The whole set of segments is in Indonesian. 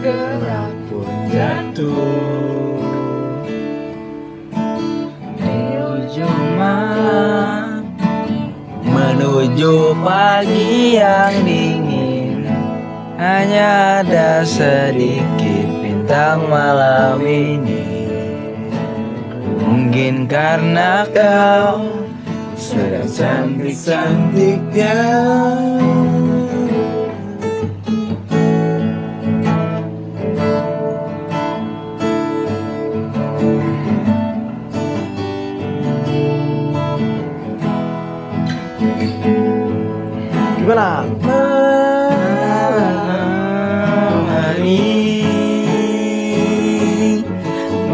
gerak pun jatuh di ujung malam menuju pagi yang dingin. Hanya ada sedikit bintang malam ini. Mungkin karena kau sedang cantik-cantiknya. Gimana?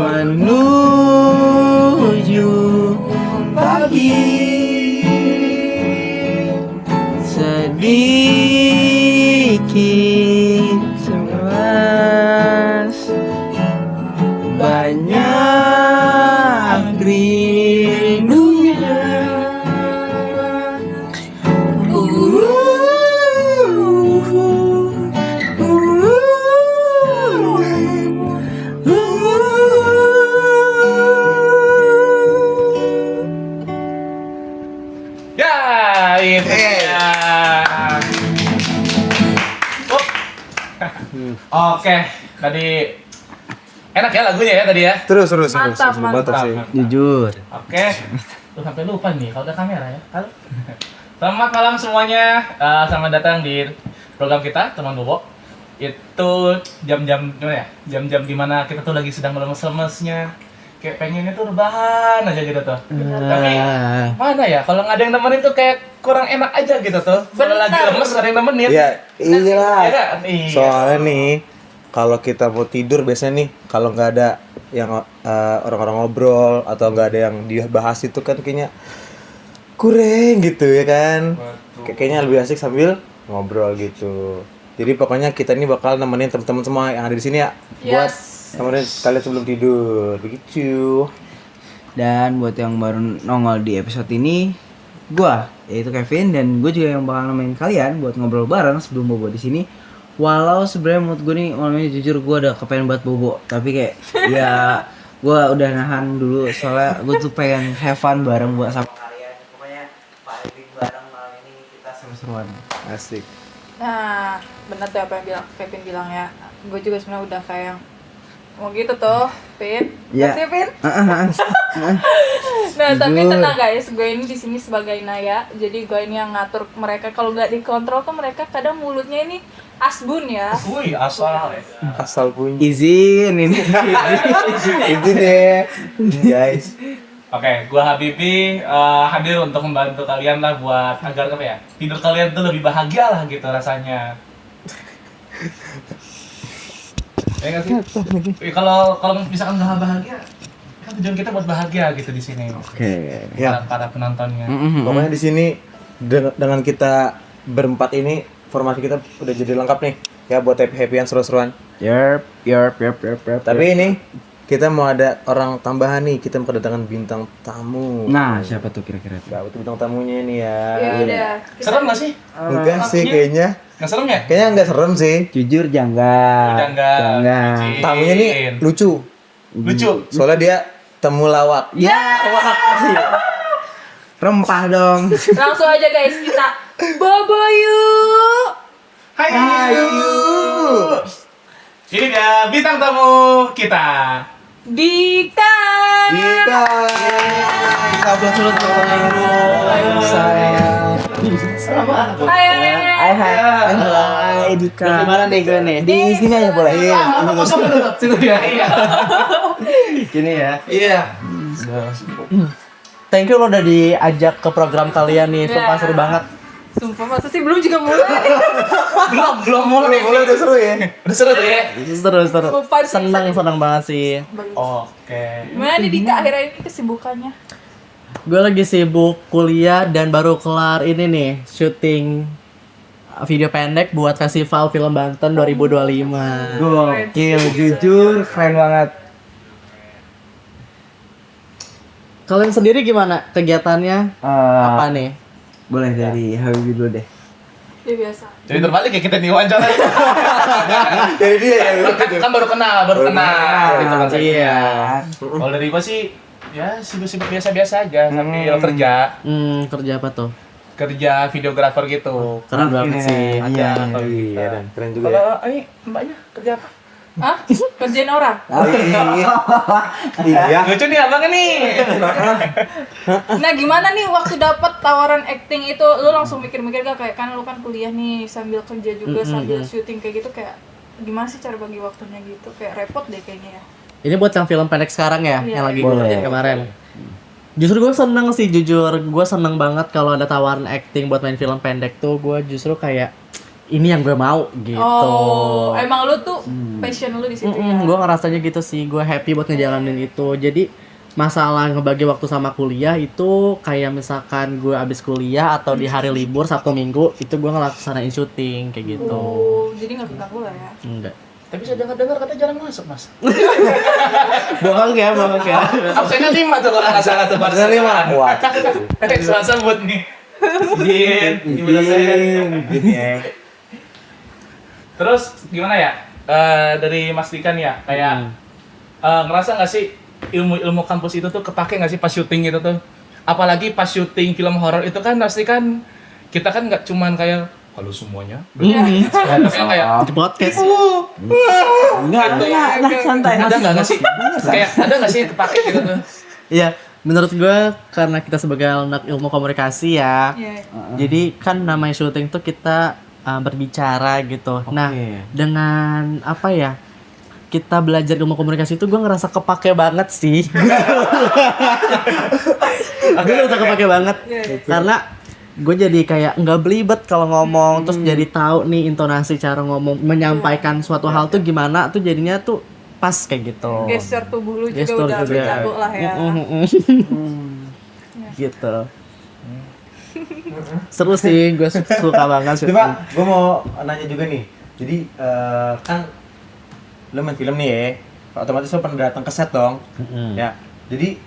Menuju pagi sedikit cemas, banyak rindunya. Ya, itu ya. Oke, tadi enak ya lagunya ya tadi ya. Terus. Mantap. Mantap sih. Jujur. Oke, tuh sampai lupa nih kalau ada kamera ya. Halo. Selamat malam semuanya. Selamat datang di program kita teman bobo. Itu jam-jam gimana ya? Jam-jam dimana kita tuh lagi sedang lemes-lemesnya. Kayak pengennya tuh rebahan aja gitu tuh. Tapi mana ya? Kalau nggak ada yang nemenin tuh kayak kurang enak aja gitu tuh. Kalau lagi lemes nggak ada yang nemenin. Ya, iyalah. Iya kan? Iya. Soalnya nih, kalau kita mau tidur biasanya nih, kalau nggak ada yang orang-orang ngobrol atau nggak ada yang dibahas itu kan kayaknya kurang gitu ya kan. Betul. Kayaknya lebih asik sambil ngobrol gitu. Jadi pokoknya kita ini bakal nemenin teman-teman semua yang ada di sini ya, buat nemenin kalian sebelum tidur, begitu. Dan buat yang baru nongol di episode ini, gua yaitu Kevin, dan gue juga yang bakal nemenin kalian buat ngobrol bareng sebelum bobo di sini. Walau sebenarnya menurut gue nih, malamnya jujur gue udah kepengen buat bobo, tapi kayak ya gue udah nahan dulu soalnya gue tuh pengen have fun bareng buat sama kalian. Pokoknya vibing bareng malam ini kita seru-seruan. Asik. Nah, benar tuh apa yang Kevin bilang ya. Gue juga sebenarnya udah kayak mau gitu tuh, Pin. Iya. Kasih, Pin. Nah, tapi tenang guys, gue ini di sini sebagai Naya. Jadi gue ini yang ngatur mereka. Kalau nggak dikontrol kan mereka kadang mulutnya ini asbun ya. Wih, asal ya. Asal bunyi. Izin ini. Itu deh, guys. Oke, gua Habibi hadir untuk membantu kalian lah buat agar apa ya, tidur kalian tuh lebih bahagia lah gitu rasanya. Ya nggak sih? Kalau misalkan nggak bahagia, kan tujuan kita buat bahagia gitu di sini. Oke. Ya. Para penontonnya. Pokoknya di sini dengan kita berempat ini, formasi kita udah jadi lengkap nih. Ya buat happy-happyan seru-seruan. Yerp. Tapi ini kita mau ada orang tambahan nih, kita mau kedatangan bintang tamu. Nah, siapa tuh kira-kira? Gak betul bintang tamunya ini ya. Ya udah. Serem nggak sih? Enggak sih kayaknya. Nggak serem ya? Kayaknya enggak serem sih. Jujur janggal. Udah nggak. Janggal. Tamunya nih lucu. Lucu. Soalnya dia temu lawak. Ya. Rempah dong. Langsung aja guys, kita bobo yuk. Hai. Ayu. Ini dia bintang tamu kita. Dika. Dika. Kabel sulut sayang. Hai. Hai Dika. Di mana nih gue nih? Di sini aja boleh. Iya. Sini ya. Sini ya. Iya. Thank you lo udah diajak ke program kalian nih, sumpah seru banget. Sumpah masa sih belum juga mulai. Belum mulai. Boleh udah seru ya. Udah seru tuh ya. Seru. Sumpah sih, Seneng banget sih. Oke. Gimana nih Dika akhirnya ini kesibukannya? Gue lagi sibuk kuliah dan baru kelar ini nih, syuting video pendek buat Festival Film Banten 2025. Gokil, jujur keren banget. Kalian sendiri gimana kegiatannya? Apa nih? Boleh dari Habibie dulu deh. Ya biasa. Jadi terbalik ya kita nih wawancara. Jadi dia ya. kan baru kenal gitu kan saya. Iya. Kalau dari gua sih ya sibuk-sibuk biasa-biasa aja sambil kerja Kerja apa tuh? kerja videografer gitu. Keren banget sih. Iya. Iya, dan keren juga ya. Kalau ini mbaknya kerja apa? Hah? Kerjain orang? Iya. Lucu nih abangnya nih. Nah gimana nih waktu dapat tawaran acting itu, lu langsung mikir-mikir gak kayak kan lu kan kuliah nih sambil kerja juga sambil syuting kayak gitu, kayak gimana sih cara bagi waktunya gitu, kayak repot deh kayaknya ya. Ini buat yang film pendek sekarang ya, Iya, yang lagi boleh. gue kerjain kemarin. Justru gue seneng sih, jujur. Gue seneng banget kalau ada tawaran acting buat main film pendek tuh. Gue justru kayak, ini yang gue mau gitu. Oh, emang lu tuh passion lu di situ ya? Gue ngerasanya gitu sih, gue happy buat ngejalanin itu. Jadi masalah ngebagi waktu sama kuliah itu kayak misalkan gue abis kuliah atau di hari libur Sabtu Minggu itu gue ngelaksanain syuting kayak gitu. Oh, jadi nggak keganggu lah ya? Enggak. Tapi saya dengar katanya jarang masuk, Mas. Bohong ya. Absennya 5 tuh kalau nggak salah tuh. Absennya 5. Wah. Soal sebut nih. Gimana saya? Terus gimana ya? Dari Mas Dika nih ya, kayak ngerasa nggak sih ilmu kampus itu tuh kepake nggak sih pas syuting itu tuh? Apalagi pas syuting film horor itu kan pasti kan kita kan nggak cuman kayak halo semuanya. Tapi kayak Di podcast. Enggak, santai. ada nggak sih? Kayak ada nggak sih kepake gitu tuh? Iya, menurut gue karena kita sebagai anak ilmu komunikasi ya, Iya. jadi kan namanya syuting tuh kita berbicara gitu. Nah, dengan apa ya? Kita belajar ilmu komunikasi itu gue ngerasa kepake banget sih. Gue ngerasa kepake banget karena gue jadi kayak nggak belibet kalau ngomong, terus jadi tahu nih intonasi cara ngomong, menyampaikan suatu hal tuh gimana tuh jadinya tuh pas kayak gitu. Gestur tubuh lu juga Gestur udah juga. berjago lah ya. Gitu. Seru sih, gue suka banget syuting. Coba gue mau nanya juga nih. Jadi kan lo main film nih ya, otomatis lo pernah datang ke set dong. Ya. Jadi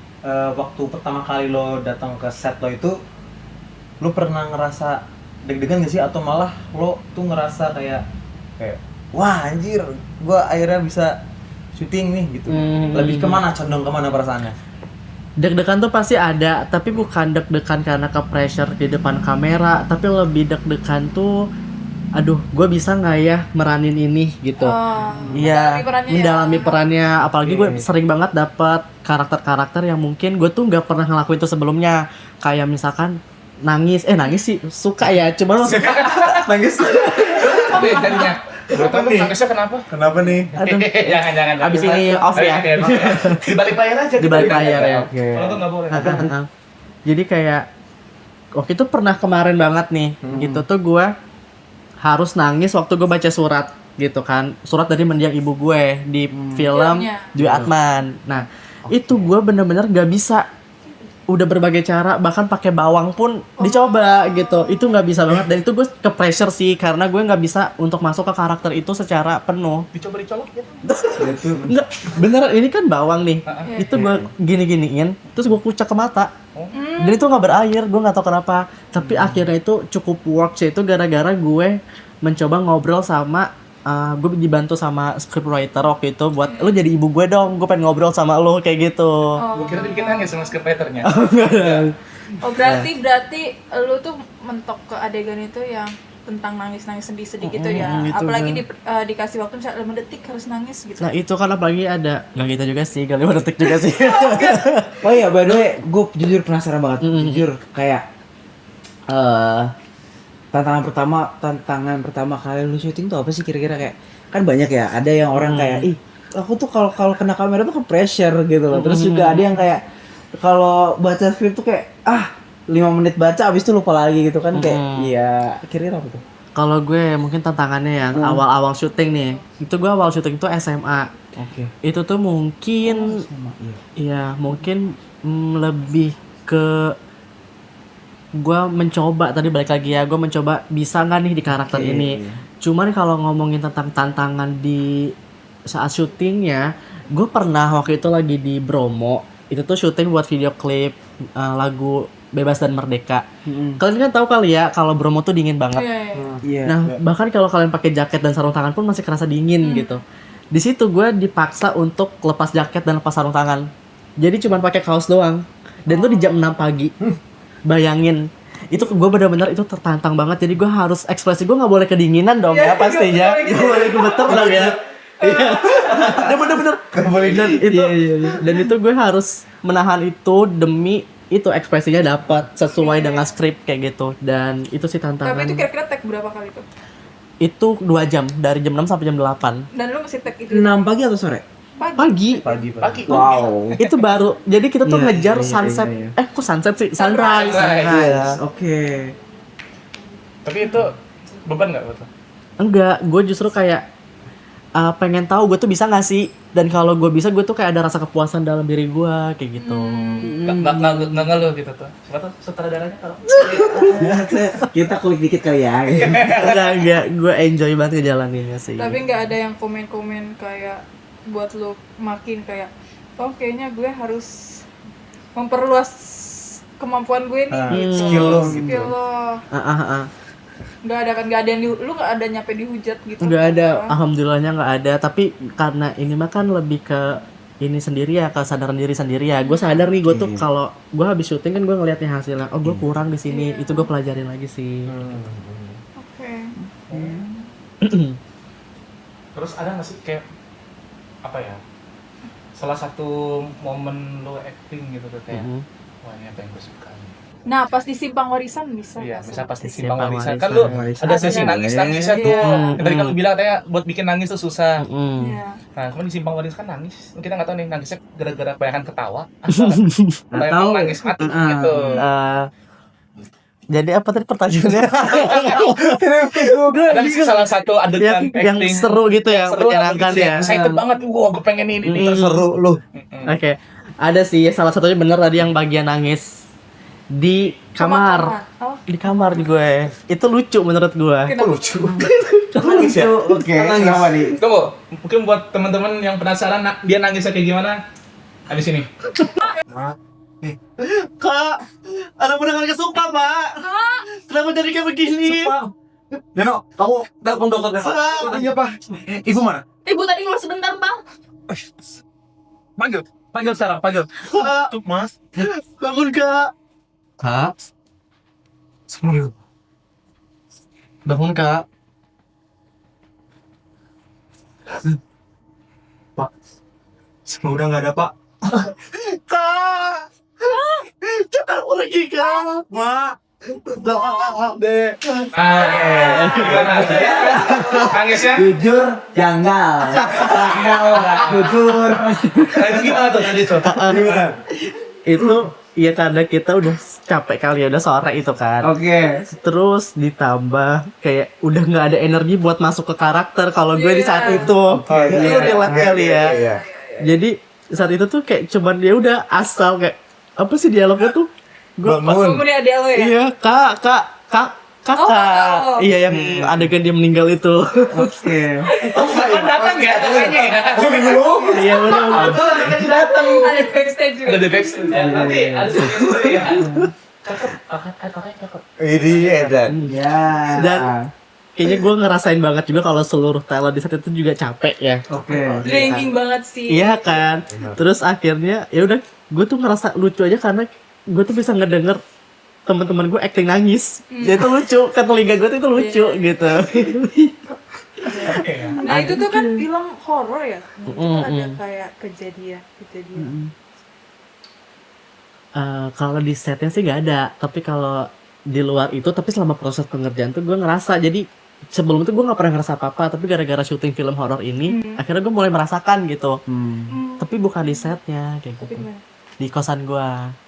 waktu pertama kali lo datang ke set lo itu, lo pernah ngerasa deg-degan gak sih, atau malah lo tuh ngerasa kayak wah anjir, gue akhirnya bisa syuting nih gitu. Lebih condong kemana perasaannya? Deg-degan tuh pasti ada, tapi bukan deg-degan karena ke pressure di depan kamera, tapi lebih deg-degan tuh aduh, gue bisa nggak ya meranin ini gitu. Iya, mendalami perannya. Apalagi gue sering banget dapat karakter-karakter yang mungkin gue tuh nggak pernah ngelakuin itu sebelumnya. Kayak misalkan nangis sih suka ya, cuman Nangis? Jadinya. Nangisnya kenapa? Kenapa nih? aduh, Jangan. abis ini off ya. Di balik layar aja. Di balik layar ya. Kalau tuh nggak boleh. Jadi kayak waktu itu pernah kemarin banget nih, gitu tuh gue harus nangis waktu gue baca surat gitu kan, surat dari mendiang ibu gue di film Dwi Atman. Nah itu gue bener-bener gak bisa, udah berbagai cara, bahkan pakai bawang pun dicoba gitu, itu nggak bisa banget. Dan itu gue ke pressure sih karena gue nggak bisa untuk masuk ke karakter itu secara penuh. Dicoba dicolok ya. Enggak, bener ini kan bawang nih, itu gue gini-giniin, terus gue kucek ke mata. Dan itu nggak berair, gue nggak tahu kenapa. Tapi akhirnya itu cukup work sih, itu gara-gara gue mencoba ngobrol sama gue dibantu sama scriptwriter waktu itu buat lu jadi ibu gue dong, gue pengen ngobrol sama lu kayak gitu. Gue kira dibikin nangis sama scriptwriternya. Oh berarti lu tuh mentok ke adegan itu yang tentang nangis-nangis sedih-sedih gitu ya. Itu Apalagi kan. dikasih waktu misalnya 5 detik harus nangis gitu. Nah itu kan apalagi ada, nggak gitu juga sih, kali 5 detik juga sih. Oh iya, by the way, gue jujur penasaran banget. Jujur kayak tantangan pertama kali lu syuting tuh apa sih kira-kira? Kayak kan banyak ya, ada yang orang kayak ih aku tuh kalau kena kamera tuh ke pressure gitu loh. Terus juga ada yang kayak kalau baca skrip tuh kayak 5 menit baca abis itu lupa lagi gitu kan, kayak iya kira-kira apa tuh? Kalau gue mungkin tantangannya yang awal-awal syuting nih, itu gue awal syuting tuh SMA. Oke. Itu tuh mungkin iya mungkin lebih ke gue mencoba, tadi balik lagi ya, gue mencoba bisa nggak nih di karakter ini. Cuman kalau ngomongin tentang tantangan di saat syutingnya, gue pernah waktu itu lagi di Bromo, itu tuh syuting buat video klip lagu bebas dan merdeka. Mm-mm. Kalian kan tahu kali ya kalau Bromo tuh dingin banget. Iya, iya. Iya. Nah, bahkan kalau kalian pakai jaket dan sarung tangan pun masih kerasa dingin gitu. Di situ gue dipaksa untuk lepas jaket dan lepas sarung tangan. Jadi cuma pakai kaos doang. Dan itu di jam 6 pagi. Bayangin. Itu gue benar-benar itu tertantang banget. Jadi gue harus ekspresi gue nggak boleh kedinginan dong ya pastinya. Gak boleh gemeter dong ya. Iya. Ya bener-bener. Dan itu gue harus menahan itu demi itu ekspresinya dapat sesuai dengan skrip kayak gitu. Dan itu sih tantangan. Tapi itu kira-kira tag berapa kali tuh? Itu 2 jam dari jam 6 sampai jam 8. Dan lu masih tag itu 6 pagi atau sore? Pagi. Pagi. Wow. Itu baru. Jadi kita tuh Iya, ngejar iya, sunset. iya, iya. Kok sunset sih? Sunrise. Nice. Oke. Tapi itu beban nggak buat lo? Enggak, gue justru kayak pengen tahu gue tuh bisa nggak sih? Dan kalau gue bisa, gue tuh kayak ada rasa kepuasan dalam diri gue kayak gitu. Nggak ngeluh gitu tuh. Siapa tuh sutradaranya kalau? Kita kulik dikit kali ya. Enggak, gue enjoy banget ngejalaninnya sih. Tapi nggak ada yang komen-komen kayak buat lu makin kayak oh kayaknya gue harus memperluas kemampuan gue nih gitu. Skill lo gitu. Skill lo. Nggak ada kan, nggak ada yang lu nggak ada nyampe dihujat gitu. Nggak ada, kan? alhamdulillahnya nggak ada. Tapi karena ini mah kan lebih ke ini sendiri ya, kesadaran diri sendiri ya. Gue sadar nih, gue tuh kalau gue habis syuting kan gue ngeliatnya hasilnya. Oh gue kurang di sini, itu gue pelajarin lagi sih. Oke. Terus ada nggak sih kayak apa ya? Salah satu momen lo acting gitu tuh kayak wah ini apa yang gue suka nih. Nah pas di simpang warisan bisa Iya, nggak bisa sih? pas di Simpang simpang warisan kan warisan. lu Warisan. ada sesi Ada. nangis-nangisnya tuh. Iya. Yang tadi kamu bilang katanya buat bikin nangis tuh susah. Iya. Nah, kemarin di simpang warisan kan nangis. Kita nggak tahu nih nangisnya gara-gara kebanyakan ketawa atau Atau nangis mati gitu. Jadi apa tadi pertanyaannya? Ada sih salah satu adegan yang acting seru gitu ya, seru menyenangkan gitu ya. excited banget. Wah, gue pengen ini. Seru lu. Oke, ada sih salah satunya bener tadi yang bagian nangis di kamar. Oh, Di kamar gue. Itu lucu menurut gue. Lucu. Nangis ya? Oke. Kenapa nih? Tunggu, mungkin buat teman-teman yang penasaran dia nangisnya kayak gimana? Ada sini. Kak, ada mendengar kesumpah, Pak. Kenapa jadi kayak begini? Deno, kamu telepon dokternya. Iya, Pak. Ibu mana? Ibu tadi keluar sebentar bang. Panggil sekarang, panggil. Kak, Mas. bangun, Kak. Kak. Bangun, Kak. Pak. Semua udah nggak ada, Pak. Kak. Jangan pergi, Kak. Ma. Dek. Gimana? Nangisnya? Jujur, janggal. Jujur. Itu gimana tuh tadi tuh? Itu ya karena kita udah capek kali ya, udah sore itu kan. Oke. Terus ditambah kayak udah nggak ada energi buat masuk ke karakter kalau gue di saat itu. Itu relate kali ya. Jadi saat itu tuh kayak cuman dia udah asal kayak apa sih dialognya tuh? Gue Bangun. Kemudian ada lo ya. iya kakak. Oh. Iya yang adegan dia meninggal itu. Oke. Kapan datang ya? Tanya ya. Iya benar. Datang ada backstage juga. Ada di backstage. Nanti ada sini ya. Cakep. Ini edan. Ya. Dan kayaknya gue ngerasain banget juga kalau seluruh talent di saat itu juga capek ya. Oke. Dragging banget sih. Iya kan. Terus akhirnya ya udah gue tuh ngerasa lucu aja karena gue tuh bisa ngedenger teman-teman gue acting nangis. Dia tuh lucu, kan telinga gue tuh itu lucu gitu. Nah itu tuh kan film horor ya. Itu kan ada kayak kejadian. Kalau di setnya sih nggak ada, tapi kalau di luar itu, tapi selama proses pengerjaan tuh gue ngerasa. Jadi sebelum itu gue nggak pernah ngerasa apa-apa, tapi gara-gara syuting film horor ini, akhirnya gue mulai merasakan gitu. Tapi bukan di setnya kayak Tapi gitu, gimana? di kosan gue.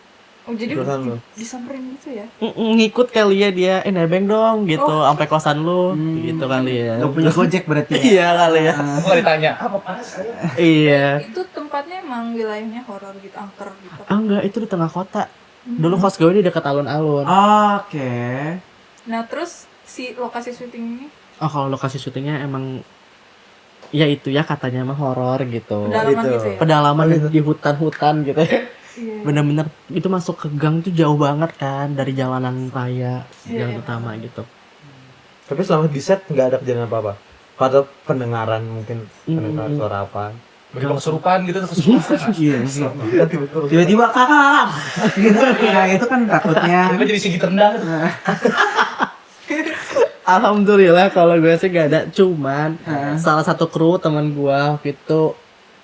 Oh jadi Kosan lu. disamperin gitu ya? Ngikut kali ya dia, nebeng dong gitu, sampai kosan lu, gitu kali ya. Gak punya Gojek berarti. Iya kali ya. Gue nggak ditanya. Apa panas? Iya. Itu tempatnya emang wilayahnya horor gitu, angker gitu. Ah enggak, itu di tengah kota. Dulu kos gue di dekat alun-alun. Oke. Nah terus si lokasi syuting ini Oh kalau lokasi syutingnya emang ya itu ya katanya mah horor gitu. pedalaman gitu ya? Pedalaman di hutan-hutan gitu. Iya. Bener-bener itu masuk ke gang tuh jauh banget kan dari jalanan raya, Iya, jalan iya. utama gitu. Tapi selama di set nggak ada kejadian apa-apa. Kalau pendengaran mungkin pendengar suara apa. Begitu kesurupan gitu kesurupan. Iya, iya. Tiba-tiba kakak gitu. Nah, itu kan takutnya. Tiba jadi segi terendah gitu. Alhamdulillah kalau gue sih gak ada, cuman salah satu kru teman gue waktu itu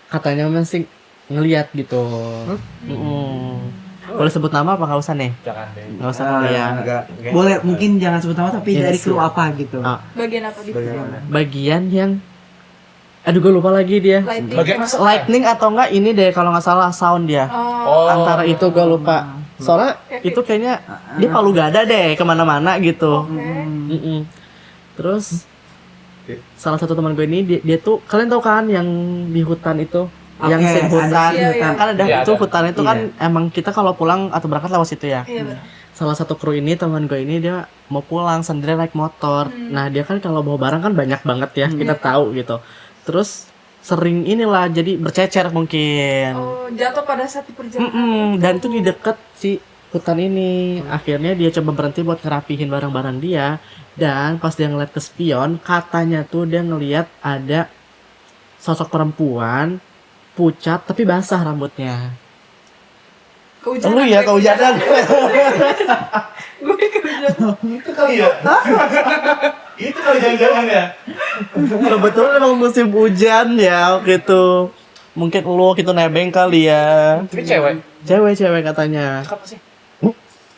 katanya masih ngelihat gitu. Boleh sebut nama apa nggak usah nih? Jangan deh. Nggak usah kali ya. Enggak. Boleh mungkin jangan sebut nama tapi Iya dari sih. clue apa gitu. Ah, Bagian apa di bagian yang, aduh gue lupa lagi dia. lighting? Bagian masuk Lightning atau enggak ini deh kalau nggak salah sound dia. Oh, Antara itu gue lupa. Soalnya itu kayaknya dia palu gada deh kemana-mana gitu. oke. Mm-mm. Terus salah satu teman gue ini dia tuh kalian tahu kan yang di hutan itu, yang Oke, scene ada hutan. scene hutan. Kan ada Iya, itu ada. hutan itu kan emang kita kalau pulang atau berangkat lewat situ ya. Iya benar. Salah satu kru ini teman gue ini dia mau pulang sendiri naik motor. Nah dia kan kalau bawa barang kan banyak banget ya, kita tahu gitu. Terus sering inilah jadi bercecer mungkin. Oh, jatuh pada saat di perjalanan. Dan itu di deket si hutan ini. Akhirnya dia coba berhenti buat ngerapihin barang-barang dia. Dan pas dia ngeliat ke spion, katanya tuh dia ngeliat ada sosok perempuan pucat tapi basah rambutnya. Kehujanan. Lu ya kehujanan. Gue kehujanan. Itu kali ya. Itu kali jangan-jangan ya. Kebetulan emang musim hujan ya gitu. Mungkin lu gitu nebeng kali ya. Tapi cewek. Cewek katanya. Apa sih?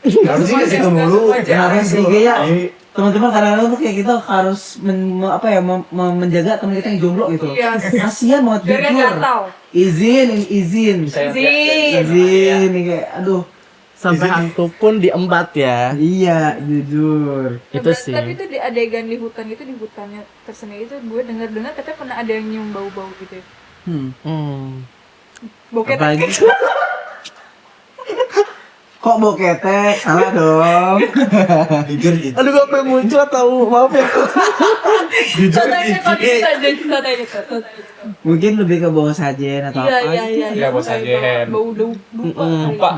Harus sih ke situ mulu. Kenapa sih kayak teman-teman kadang-kadang tuh kayak kita harus menjaga teman kita yang jomblo gitu. Iya. Kasihan banget Biar kan jujur. gatal. Izin. Izin nih kayak aduh. Sampai hantu pun diembat ya. Iya, jujur. Itu sih. Tapi itu di adegan di hutan itu, di hutannya tersendiri itu gue dengar katanya pernah ada yang nyium bau-bau gitu ya. Boket. Apalagi kok bau ketek? Salah dong. Jujur gitu. Aduh gue pengen muncul tahu, maaf ya. Contohnya kalau kita jadi contohnya. Mungkin lebih ke bau sajen atau apa? Iya. Iya, bau sajen. Bau dupa. Lupa.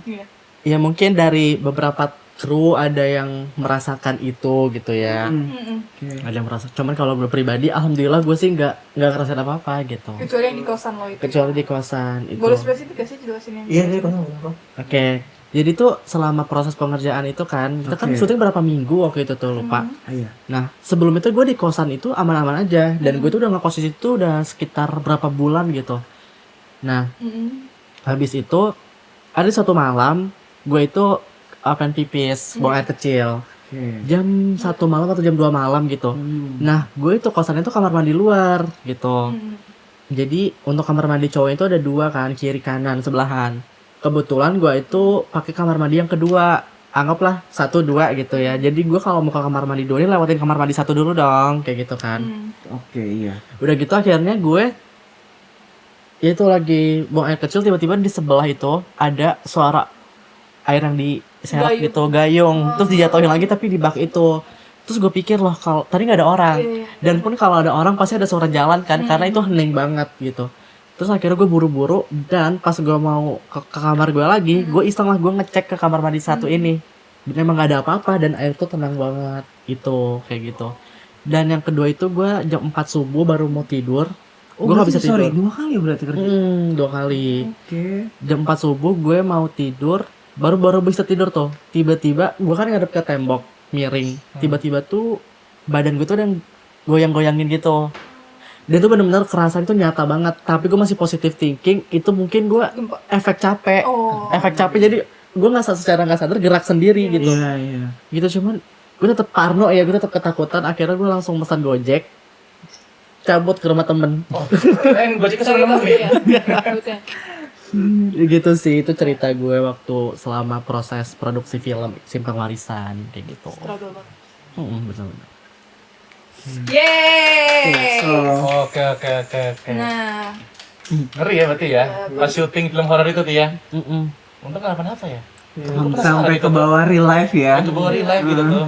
Iya. Ya mungkin dari beberapa kru ada yang merasakan itu gitu ya. Ada yang merasa. Cuman kalau gue pribadi, alhamdulillah gue sih nggak ngerasain apa-apa gitu. Kecuali yang di kosan lo itu. Kecuali di kosan itu. Boleh spesifik gak sih jelasin yang Iya, iya, kenapa? Oke. Jadi tuh selama proses pengerjaan itu kan, kita kan Oke. syuting berapa minggu waktu itu tuh lupa. Iya. Nah sebelum itu gue di kosan itu aman-aman aja, dan gue tuh udah ngekos di situ udah sekitar berapa bulan gitu. Nah habis itu ada satu malam gue itu pengen pipis, buang air kecil. Oke. Jam 1 malam atau jam 2 malam gitu. Nah gue itu kosan itu kamar mandi luar gitu. Jadi untuk kamar mandi cowok itu ada 2 kan, kiri kanan sebelahan. Kebetulan gue itu pakai kamar mandi yang kedua, anggaplah 1, 2 gitu ya. Jadi gue kalau mau ke kamar mandi 2 ini lewatin kamar mandi 1 dulu dong, kayak gitu kan. Oke, iya. Udah gitu akhirnya gue itu lagi buang air kecil, tiba-tiba di sebelah itu ada suara air yang diseret Gayung. gitu, gayung. Terus dijatuhin lagi tapi di bak itu. Terus gue pikir loh kalau tadi nggak ada orang. Dan pun kalau ada orang pasti ada suara jalan kan, karena itu hening banget gitu. Terus akhirnya gue buru-buru, dan pas gue mau ke kamar gue lagi, gue iseng lah gue ngecek ke kamar mandi 1 ini. Dan emang gak ada apa-apa dan air tuh tenang banget gitu, kayak gitu. Dan yang kedua itu gue jam 4 subuh baru mau tidur. Oh, Gue gak berarti bisa tidur. sorry, 2 kali ya berarti kerja. 2 kali. Oke. Jam 4 subuh gue mau tidur, baru bisa tidur tuh. Tiba-tiba gue kan ngadep ke tembok miring. Tiba-tiba tuh badan gue tuh ada yang goyang-goyangin gitu. Dan itu benar-benar kerasa itu nyata banget. Tapi gue masih positive thinking. Itu mungkin gue Gempa. efek capek. Oh. Efek capek jadi gue secara nggak sadar gerak sendiri gitu. Iya. Gitu cuman gue tetap parno ya, gue tetap ketakutan. Akhirnya gue langsung pesan Gojek, cabut ke rumah temen. Oh, gue cek kesana lagi. Iya. Gitu sih, itu cerita gue waktu selama proses produksi film Simpang Warisan kayak gitu. Struggle banget. Betul-betul. Yeay. Oke. Nah, Ngeri ya berarti ya. Pas syuting film horor itu tuh ya. Untung kenapa-napa ya. Sampai ke bawah real life ya. Itu bawa real life gitu tuh.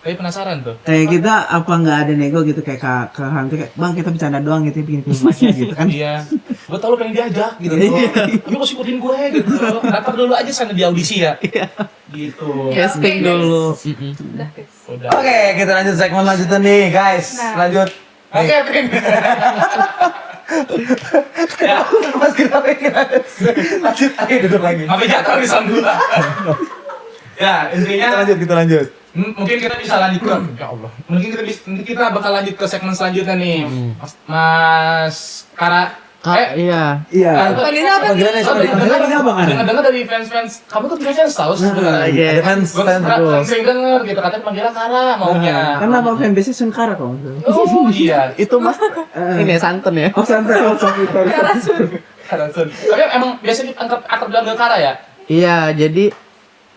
Kayak penasaran tuh. Kayak kita apa nggak ada nego gitu kayak ke hantu kayak bang kita bercanda doang gitu bikin film aja gitu kan. Iya. gue tau lu pengen diajak gitu tuh. Tapi kok ikutin gue gitu. Daftar dulu aja sana di audisi ya. Gitu. Casting Oke, guys. dulu. Udah, guys. Udah. Oke, kita lanjut segmen lanjutan nih, guys. Nah. Lanjut. Oke, Pin. Ya, Mas kenapa kita lanjut aja duduk lagi. sampai jatuh di sambula. Ya, intinya Kita lanjut. mungkin kita bisa lanjut ke ya Allah. Mungkin kita bakal lanjut ke segmen selanjutnya nih. Mas Kara. Iya. Iya. Panggilannya apa nih? Panggilannya apa kan? Dengar dari fans-fans. Kamu tuh punya fans tahu sebenarnya. Iya. Ada fans, Gue sering denger gitu katanya panggilnya Kara maunya. Kan nama fanbase Sunkara kok. Oh iya. Itu Mas ini santun ya. Oh santai, sorry. Tapi emang biasa diangkat akrab dengan Kara ya? Iya, jadi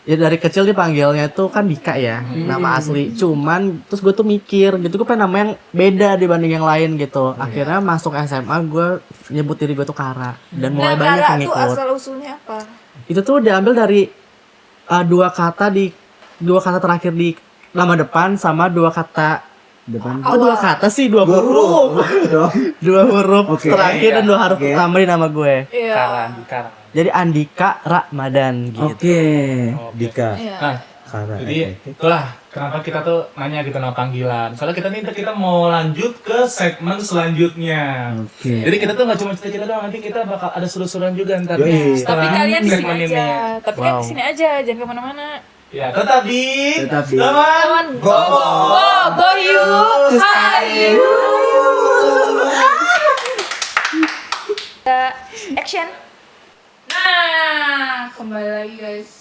ya dari kecil dipanggilnya tuh kan Dika ya, nama asli. Cuman terus gue tuh mikir gitu, gue pengen nama yang beda dibanding yang lain gitu. Akhirnya masuk SMA gue nyebut diri gue tuh Kara dan mulai Nah, banyak Kara yang tuh ikut. asal usulnya apa? Itu tuh diambil dari dua kata terakhir di nama depan sama dua kata Depan. dua kata sih, dua huruf. Dua huruf Oke. terakhir dan dua huruf Oke. pertama di nama gue. Iya. Kara. Jadi Andika Ramadan gitu. Oke. Dika. Iya. Nah, Kara. jadi itulah kenapa kita tuh nanya gitu nama panggilan. Soalnya kita mau lanjut ke segmen selanjutnya. Oke. Jadi kita tuh nggak cuma cerita doang, nanti kita bakal ada seru-seruan juga ntar. Yoi. Tapi kalian di segmen sini ini. aja. Tapi kan Wow. di sini aja, jangan kemana-mana. Ya, tetap di teman Teman Bobo yuk, hayu. Action. Nah, kembali lagi guys.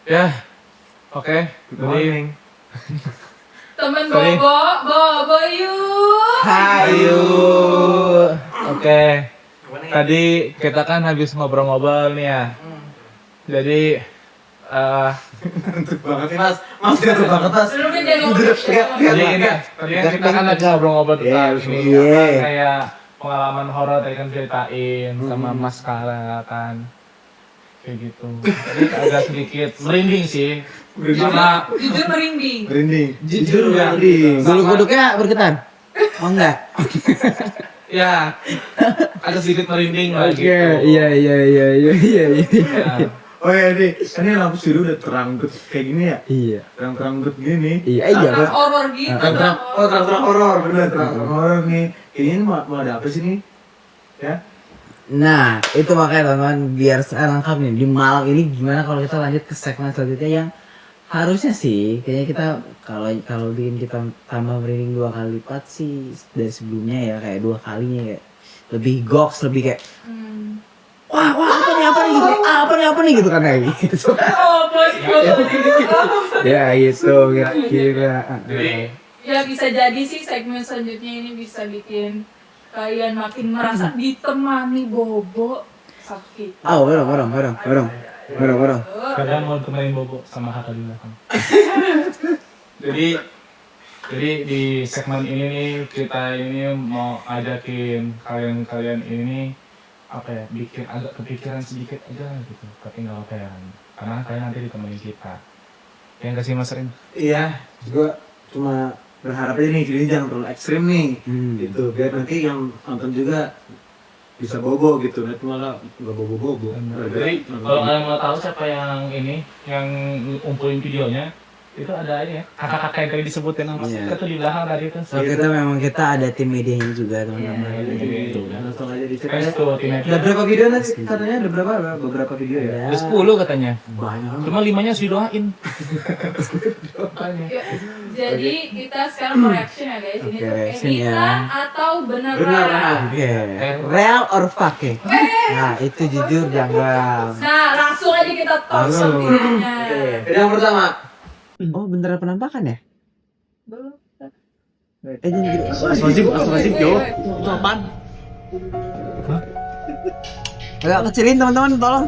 Ya, oke. Jadi Teman Sorry. Bobo yuk. Hayu. Oke. Tadi kita kan habis ngobrol-ngobrol nih ya. Jadi Ngantuk banget nih, Mas. Mas ngantuk banget, Mas. Dulu kan jangan ngomong. jadi ini tadi kan kita kan habis ngobrol-ngobrol tentang ini Iya. apa, kayak pengalaman horor tadi kan ceritain sama Mas Kara kan. Kayak gitu. Jadi agak sedikit merinding sih. Sama Jujur merinding. Merinding. jujur ya. Bulu kuduknya bergetar. Oh enggak. Ya. Agak sedikit merinding lah Oke, gitu. iya. Ya. Oh iya nih, ini lampu sini udah terang get kayak gini ya? Iya. Terang gini. Iya. Terang horor gitu. Terang horor, bener terang horor nih. Kayaknya ini mau ada apa sih nih? Ya? Nah, itu makanya teman-teman biar lengkap nih di malam ini gimana kalau kita lanjut ke segmen selanjutnya yang harusnya sih kayaknya kita kalau bikin kita tambah merinding 2 kali lipat sih dari sebelumnya ya, kayak 2 kalinya kayak lebih goks, lebih kayak wah apa nih gitu kan kayak gitu. Ya gitu kira-kira. Jadi Ya bisa jadi sih segmen selanjutnya ini bisa bikin kalian makin merasa ditemani Bobo sakit. Oh, bareng. kadang mau temenin Bobo sama kakak di belakang. Jadi di segmen ini nih kita ini mau ajakin kalian ini apa ya, bikin agak kepikiran sedikit aja gitu, tapi nggak apa ya, karena kalian nanti ditemenin kita. Yang kasih Mas Rin. Iya, gue cuma berharap aja nih jadi jangan terlalu ekstrim nih, gitu. Biar nanti yang nonton juga bisa bobo gitu, nanti malah nggak bobo-bobo. Jadi kalau kalian mau tahu siapa yang ini, yang ngumpulin videonya, itu ada ini ya, kakak-kakak yang tadi disebutin sama Mas. Iya. Kita tuh di belakang tadi tuh. So kita ada tim medianya juga teman-teman. Gitu. Langsung aja dicek Kayak aja. tuh timnya. Ada berapa video nanti katanya? Ada beberapa video ya? Ada 10 katanya. Banyak. Cuma 5-nya harus didoain. Ya, jadi kita sekarang mau reaction ya guys. Ini Oke, tuh reaction editan ya. atau beneran. Beneran. Oke, real or fake? Nah, itu jujur janggal. Nah langsung aja kita tonton Langsung. videonya. Yang pertama. Oh, beneran penampakan ya? Belum. Jangan gitu. Astagfirullahaladzim, Jo. Itu apaan? Agak kecilin teman-teman, tolong.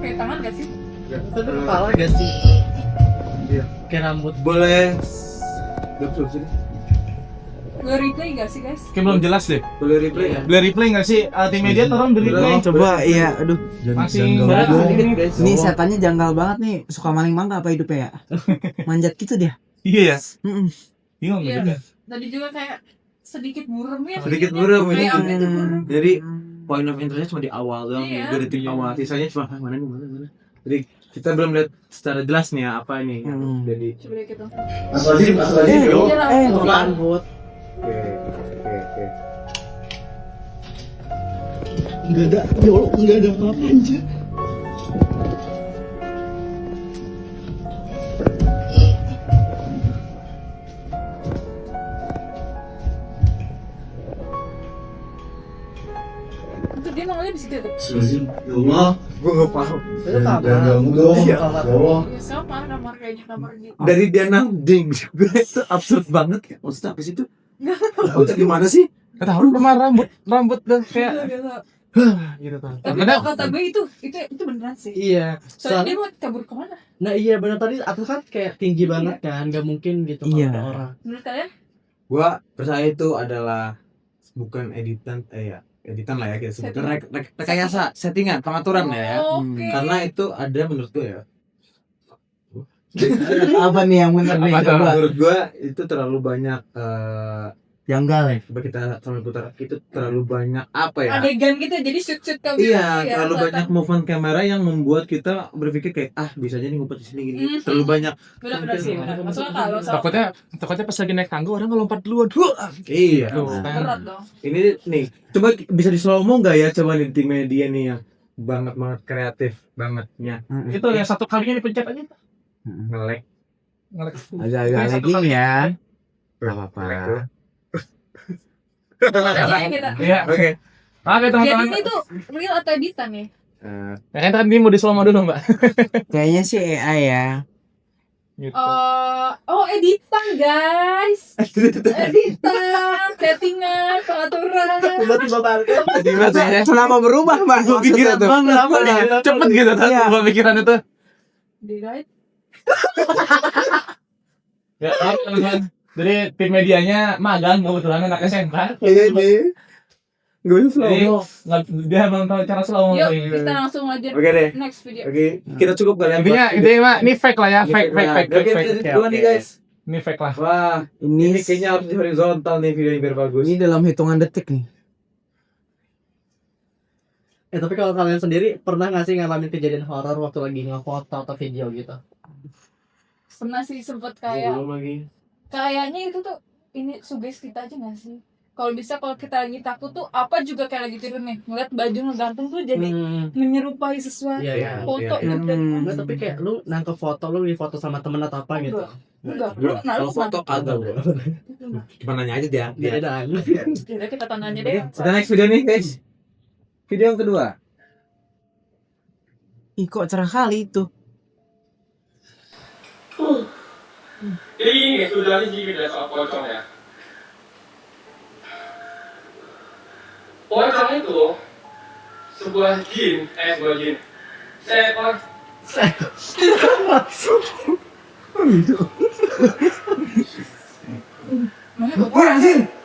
Kayak tangan gak sih? Itu kepala gak sih? Kayak rambut. Boleh. Sini. Gue replay gak sih guys? Kayak belum jelas deh. Boleh replay ya? Boleh replay nggak sih? Tim media tolong beri replay. Coba, iya, aduh. Masih Sedikit guys. Ini setannya janggal banget nih. Suka maling mangga apa hidupnya ya? Manjat gitu dia. Iya ya. Mm-mm. Bingung Iya. gitu. Tadi juga kayak sedikit buram ya. Sedikit videonya. buram, ini. Kayak apa itu buram. Jadi point of interestnya cuma di awal doang, Iya. di detik awal. Sisanya cuma mana nih. Jadi kita belum lihat secara jelas nih ya, apa ini. yang Jadi Coba deh kita. Mas Lazim bro. Iya lah. Apaan, Bud? Oke. Enggak ada, ya Allah, enggak ada apa-apa anjir. Itu dia nongolnya di situ tuh. Lazim, ya Allah, gue nggak paham. Itu kamar. Ganggu dong. Iya, Ya Allah. Ya sama kamar kayaknya kamar gitu. Dari dia nanding juga itu absurd banget ya. Maksudnya apa sih itu? Oh, itu gimana sih? Gak tahu kemarin rambut dan kayak Gak tau. gitu tuh. Tapi Karena kalau kata gue itu beneran sih. Iya. Soalnya dia mau kabur kemana? Nah iya benar tadi atas kan kayak tinggi banget kan, nggak mungkin gitu kalau Iya. ada orang. Menurut kalian? Gua percaya itu adalah bukan editan, editan lah ya kita sebut. Rekayasa, settingan, pengaturan ya. Oh, oke. Karena itu ada menurut gua ya. Apa nih yang benar nih? Apa tuh? Coba. Menurut gua itu terlalu banyak Janggal ya. coba kita sambil putar, itu terlalu banyak apa ya? Adegan gitu jadi shoot kamera. Iya, ya, terlalu kelihatan. banyak movement kamera yang membuat kita berpikir kayak bisa aja nih ngumpet di sini gini. Mhm. Terlalu banyak. Benar-benar sih, benar. Masuk akal, masuk akal. takutnya pas lagi naik tangga orang ngelompat duluan. Iya. Tuh, kan. Berat dong. Ini nih, coba bisa di slow mo nggak ya? Coba nih tim media nih yang banget kreatif bangetnya. Itu yang satu kalinya dipencet aja. Ngelek. Agak-agak Satu lagging kali. ya. Ngelek tuh. Apa-apa. Makanya kita. Iya. Oke. Oke Jadi teman-teman. ini tuh real atau editan ya? Ya kan tadi mau di slow mo dulu, Mbak. Kayaknya sih AI ya. Gitu. Oh editan guys. Editan, settingan, pengaturan. Tiba-tiba balik. Kenapa berubah, Mbak? Gua pikiran tuh. Kenapa nih? Cepet gitu kan Iya. gua pikiran itu. Di right? Ya, maaf, teman-teman. Jadi tim medianya magang kebetulan anak SMK. Iya nih. Gue slow Jadi mo. dia belum tahu cara slow mo. Yuk kita langsung aja Oke deh. next video. Oke, kita cukup kalian. Intinya mah ini fake lah ya, fake. Dua nih guys. Ini fake lah. Wah, Ini ini kayaknya harus di horizontal nih videonya biar bagus. ini dalam hitungan detik nih. Tapi kalau kalian sendiri pernah nggak sih ngalamin kejadian horor waktu lagi ngefoto atau video gitu? Pernah sih sempet kayak Belum lagi. kayaknya itu tuh ini sugesti kita aja nggak sih? Kalau bisa kalau kita lagi takut tuh apa juga kayak lagi tidur nih ngeliat baju ngegantung tuh jadi menyerupai sesuatu Iya, iya. foto Iya. itu dari mana? Enggak, tapi kayak lu nangkep foto lu di foto sama temen atau apa gitu. Enggak, lu nah lu Kalau foto kagak bro. Cuma nanya aja dia. Beda. Jadi kita tanya aja deh. Kita next video nih guys. Video yang kedua. Ih, kok cerah kali itu. Jadi ini guys, udah sedikit dari soal pocong ya. Pocong itu sebuah jin, seekor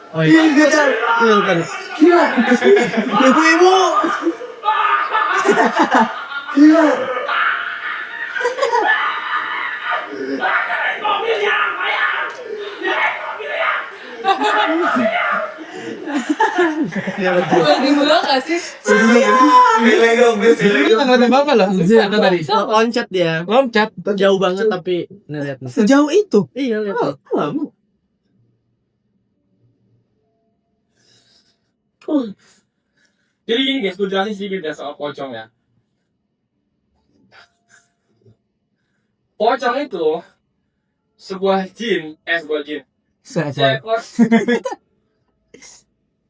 Oh iya. Ibu-ibu. Boleh diulang gak sih? Itu nggak ada apa-apa loh. Ada tadi. Loncat dia. Loncat. Jauh banget tapi nih lihat nih. Sejauh itu. Iya lihat nih. Jadi gini guys, gue jelasin sedikit ya soal pocong ya. Pocong itu sebuah jin, seekor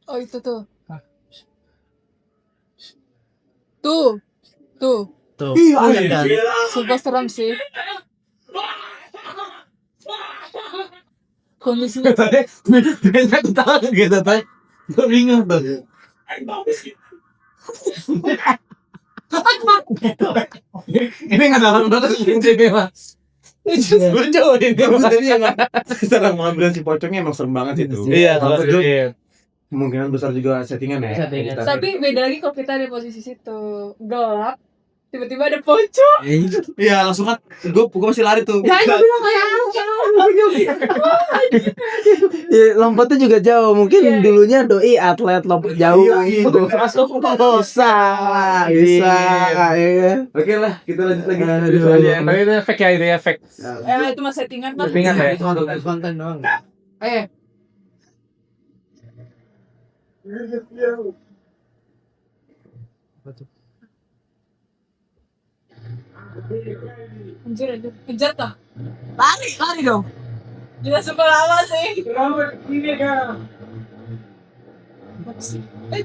Oh itu tuh. Tuh. Tuh. Tuh. Iya, Lihat kan? Sumpah seram sih. Kondisinya Dia ketawa gitu tadi. Gue bingung tuh. Ini nggak dalam banget ini mas. Lucu ini. Tapi emang secara pengambilan si pocongnya emang serem banget itu. Iya, Maksud gue, iya. kemungkinan besar juga settingan ya. Settingan. Editan. tapi beda lagi kalau kita di posisi situ gelap tiba-tiba ada pocong. Iya langsung kan gue masih lari tuh. Ya itu bilang kayak Ya, lompatnya juga jauh. Mungkin dulunya doi atlet lompat jauh. Masuk. Bisa. Ya kan? Oke lah, kita lanjut lagi. Aduh. Tapi itu efek ya, itu efek. Itu mah settingan kan. Settingan ya. Konten doang. Anjir, kejar tak? Lari dong. Jelas super lama sih.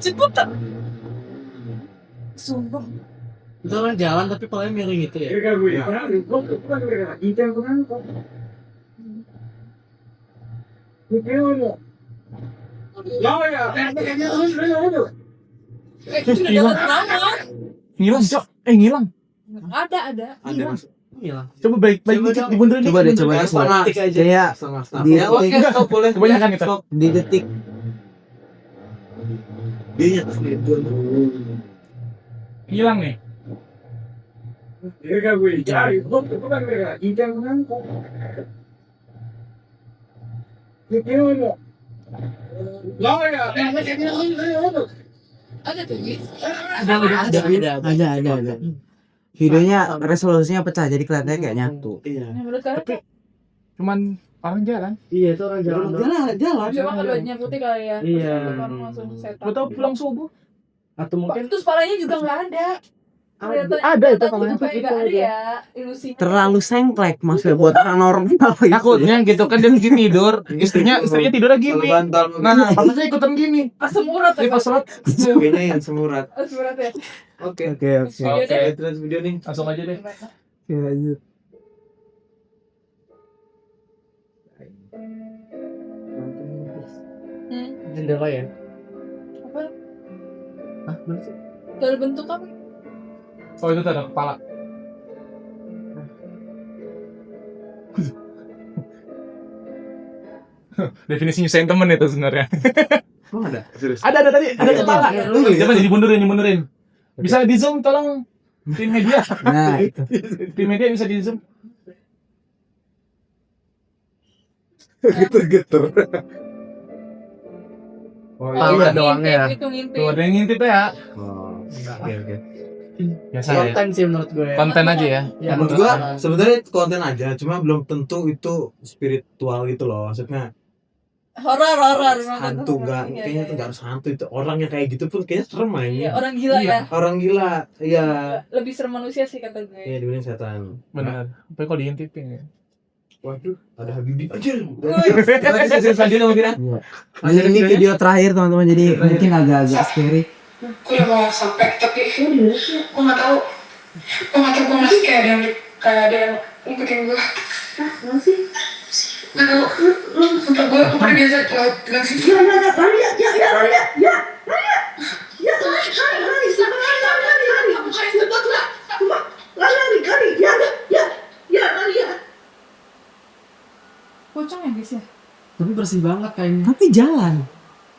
Cepet tak? Sumpah. Itu orang jalan tapi palanya miring gitu ya. Sudah dapat nama. Ngilang, Cok. Ngilang. Ada. Hilang. Coba baik dikit dibundurin. Coba deh, coba deh. Kayak di Ya, oke, detik, stop boleh. Kebanyakan gitu. di detik. Hilang nih. Ada tuh, Gi. Ada. Videonya resolusinya pecah jadi kelihatannya kayak nyatu. Iya. Yang menurut kalian tuh Cuman orang jalan. Iya, itu orang jalan. Jalan. cuma kan bajunya putih kali ya. Iya. Orang langsung setan. Gua tahu pulang subuh. Atau mungkin Terus palanya juga nggak ada. Ada itu palanya. Kayak nggak ada ya ilusinya. Terlalu sengklek maksudnya buat orang normal. Takutnya gitu kan dia mesti tidur. Istrinya tidur lagi gini. Bantal. Nah, pantasnya ikutan gini. Semurat Di ya. pas sholat. Kayaknya yang semurat. Semurat ya. Oke. Oke. Oke. Terus video nih. Langsung aja deh. Oke, lanjut. jendela ya. Apa? Hah, mana sih? Dari bentuk apa? Oh itu tuh ada kepala. Definisinya sentiment itu sebenarnya. Oh, ada. Serius. Ada tadi, ada kepala. Lu Coba jadi mundurin. Bisa di zoom tolong tim media. Nah, itu. Tim media bisa di zoom. Gitu. Oh, Pala iya. doang ya. Itu ngintip. Tuh ada yang ngintip ya. Oh, oke. Biasa ya. Konten sih menurut gue. Konten aja ya. Ya, Menurut gua sebenarnya konten aja, cuma belum tentu itu spiritual gitu loh. Maksudnya Horor. hantu enggak, Iya, kayaknya iya. tuh enggak harus hantu itu. Orang yang kayak gitu pun kayaknya serem Iya, aja. orang gila ya. Orang gila. Iya. Lebih serem manusia sih kata gue. Iya, dibanding setan. Benar. Tapi kalau diintipin ya. Waduh, ada Habibie aja. Selanjutnya mungkin ya. Iya. Jadi ini video terakhir teman-teman, jadi mungkin agak-agak scary. Gue udah mau sampai tapi gue nggak tahu gue masih kayak ada yang ngikutin gue. Nggak sih? Nggak tahu. Untuk gue pernah biasa bilang sih. Pocong ya guys ya. Tapi bersih banget kayaknya. Tapi jalan.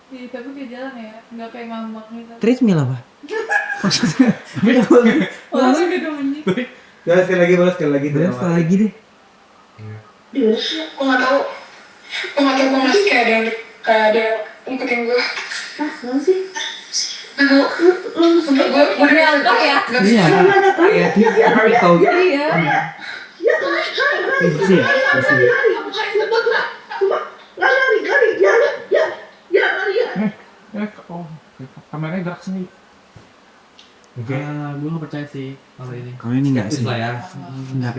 Iya, tapi kayak jalan ya, nggak kayak ngambang gitu. Treadmill apa? Langsung gitu menyi. Ya, sekali lagi Udah, sekali lagi deh. Gue nggak tahu gue masih kayak ada yang ngikutin gue. Nggak sih? Nggak tahu. Untuk gue Udah angkat ya. Iya. Iya. Tahu. Iya. Bersih ya? Bersih. Oh, kameranya gerak sendiri. Oke. Gue gak percaya sih kalau ini. Kalau ini enggak sih. lah ya. Enggak.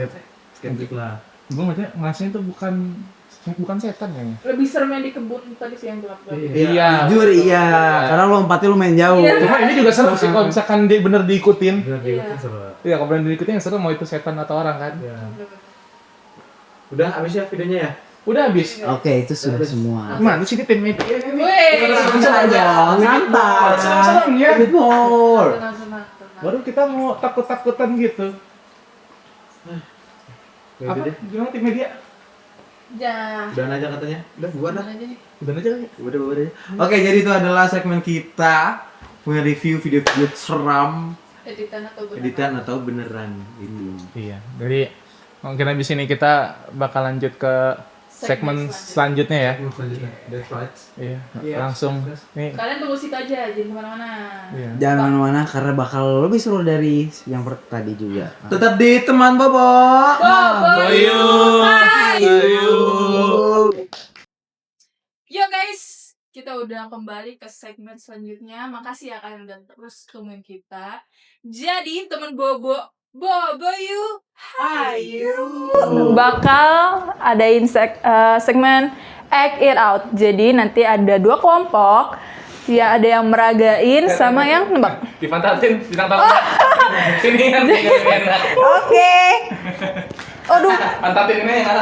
Skeptik lah. Gue ngerasanya itu bukan setan kayaknya. Lebih serem yang di kebun tadi sih yang gelap-gelap. Iya. Jujur iya. Karena lompatnya lumayan jauh. Iya. Cuma ini juga seru sih kalau misalkan dia bener diikutin. Benar Iya. diikutin seru. Iya, kalau bener diikutin yang seru mau itu setan atau orang kan. Ya. Udah habis ya videonya ya? Udah habis. Oke, itu sudah semua. Mana sih ini tim media ini? Weh. Santai, Senang ya. Betul. Tenang. Baru kita mau takut-takutan gitu. Ya, Apa? udah deh. Gimana tim media? Ya. Udahan aja katanya. Udah buat lah. Aja nih. Udah aja kali. Udah aja. Oke, jadi itu adalah segmen kita nge-review video-video seram, editan atau beneran gitu. Iya. Jadi mungkin habis ini kita bakal lanjut ke segmen selanjutnya ya. Iya, langsung nih. Kalian tunggu situ aja, jangan kemana-mana. Iya. Jangan kemana-mana karena bakal lebih seru dari yang tadi juga. Tetap di teman Bobo. Boyu. Yo guys, kita udah kembali ke segmen selanjutnya. Makasih ya kalian udah terus temuin kita. Jadi teman Bobo you, hayu. Bakal adain segmen Act It Out. Jadi nanti ada 2 kelompok. Ya ada yang meragain sama yang nebak. Dipantatin bintang tamu. Sini kan enak. Oke. Aduh. Pantatin ini ya.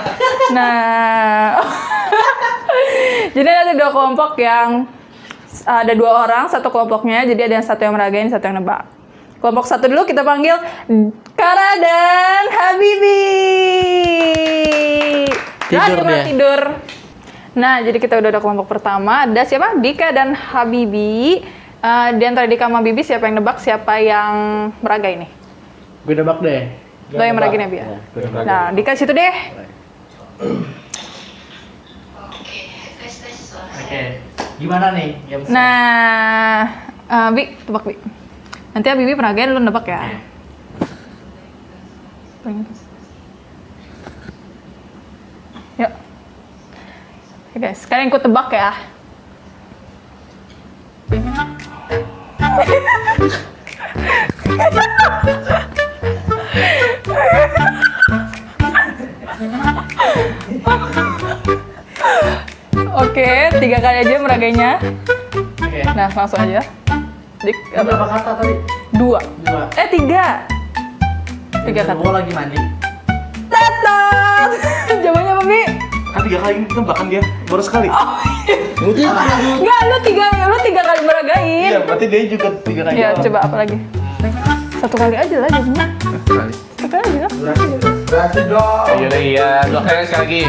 Nah, jadi ada 2 kelompok yang ada 2 orang satu kelompoknya. Jadi ada yang satu yang meragain, satu yang nebak. Kelompok satu dulu kita panggil Kara dan Habibi. Tidur. Nah, jadi kita udah ada kelompok pertama. Ada siapa? Dika dan Habibi. Di antara Dika sama Habibi siapa yang nebak, siapa yang meragai nih? Gue nebak deh. Lo yang meragain ya, Bi? Nah, Dika situ deh. Oke. Gimana nih? Nah, Bi, tebak Bi. Nanti Habibi meragain, lu nebak ya. Yuk. Oke guys, kalian ikut tebak ya. Oke, 3 kali aja meragainya. Oke. Nah, langsung aja. Dik, Berapa kata tadi? 2. 2. 3. 3 kata. Gue lagi mandi. Tetot. Jawabannya apa, Bi? Kan 3 kali tebakan dia, baru sekali. Enggak, lu 3 kali meragain. Iya, berarti dia juga 3 kali. Ya, coba apa lagi? 1 kali aja lah jadinya. 1 kali aja lah. Berarti dong. Ayo deh iya, 2 kali sekali lagi.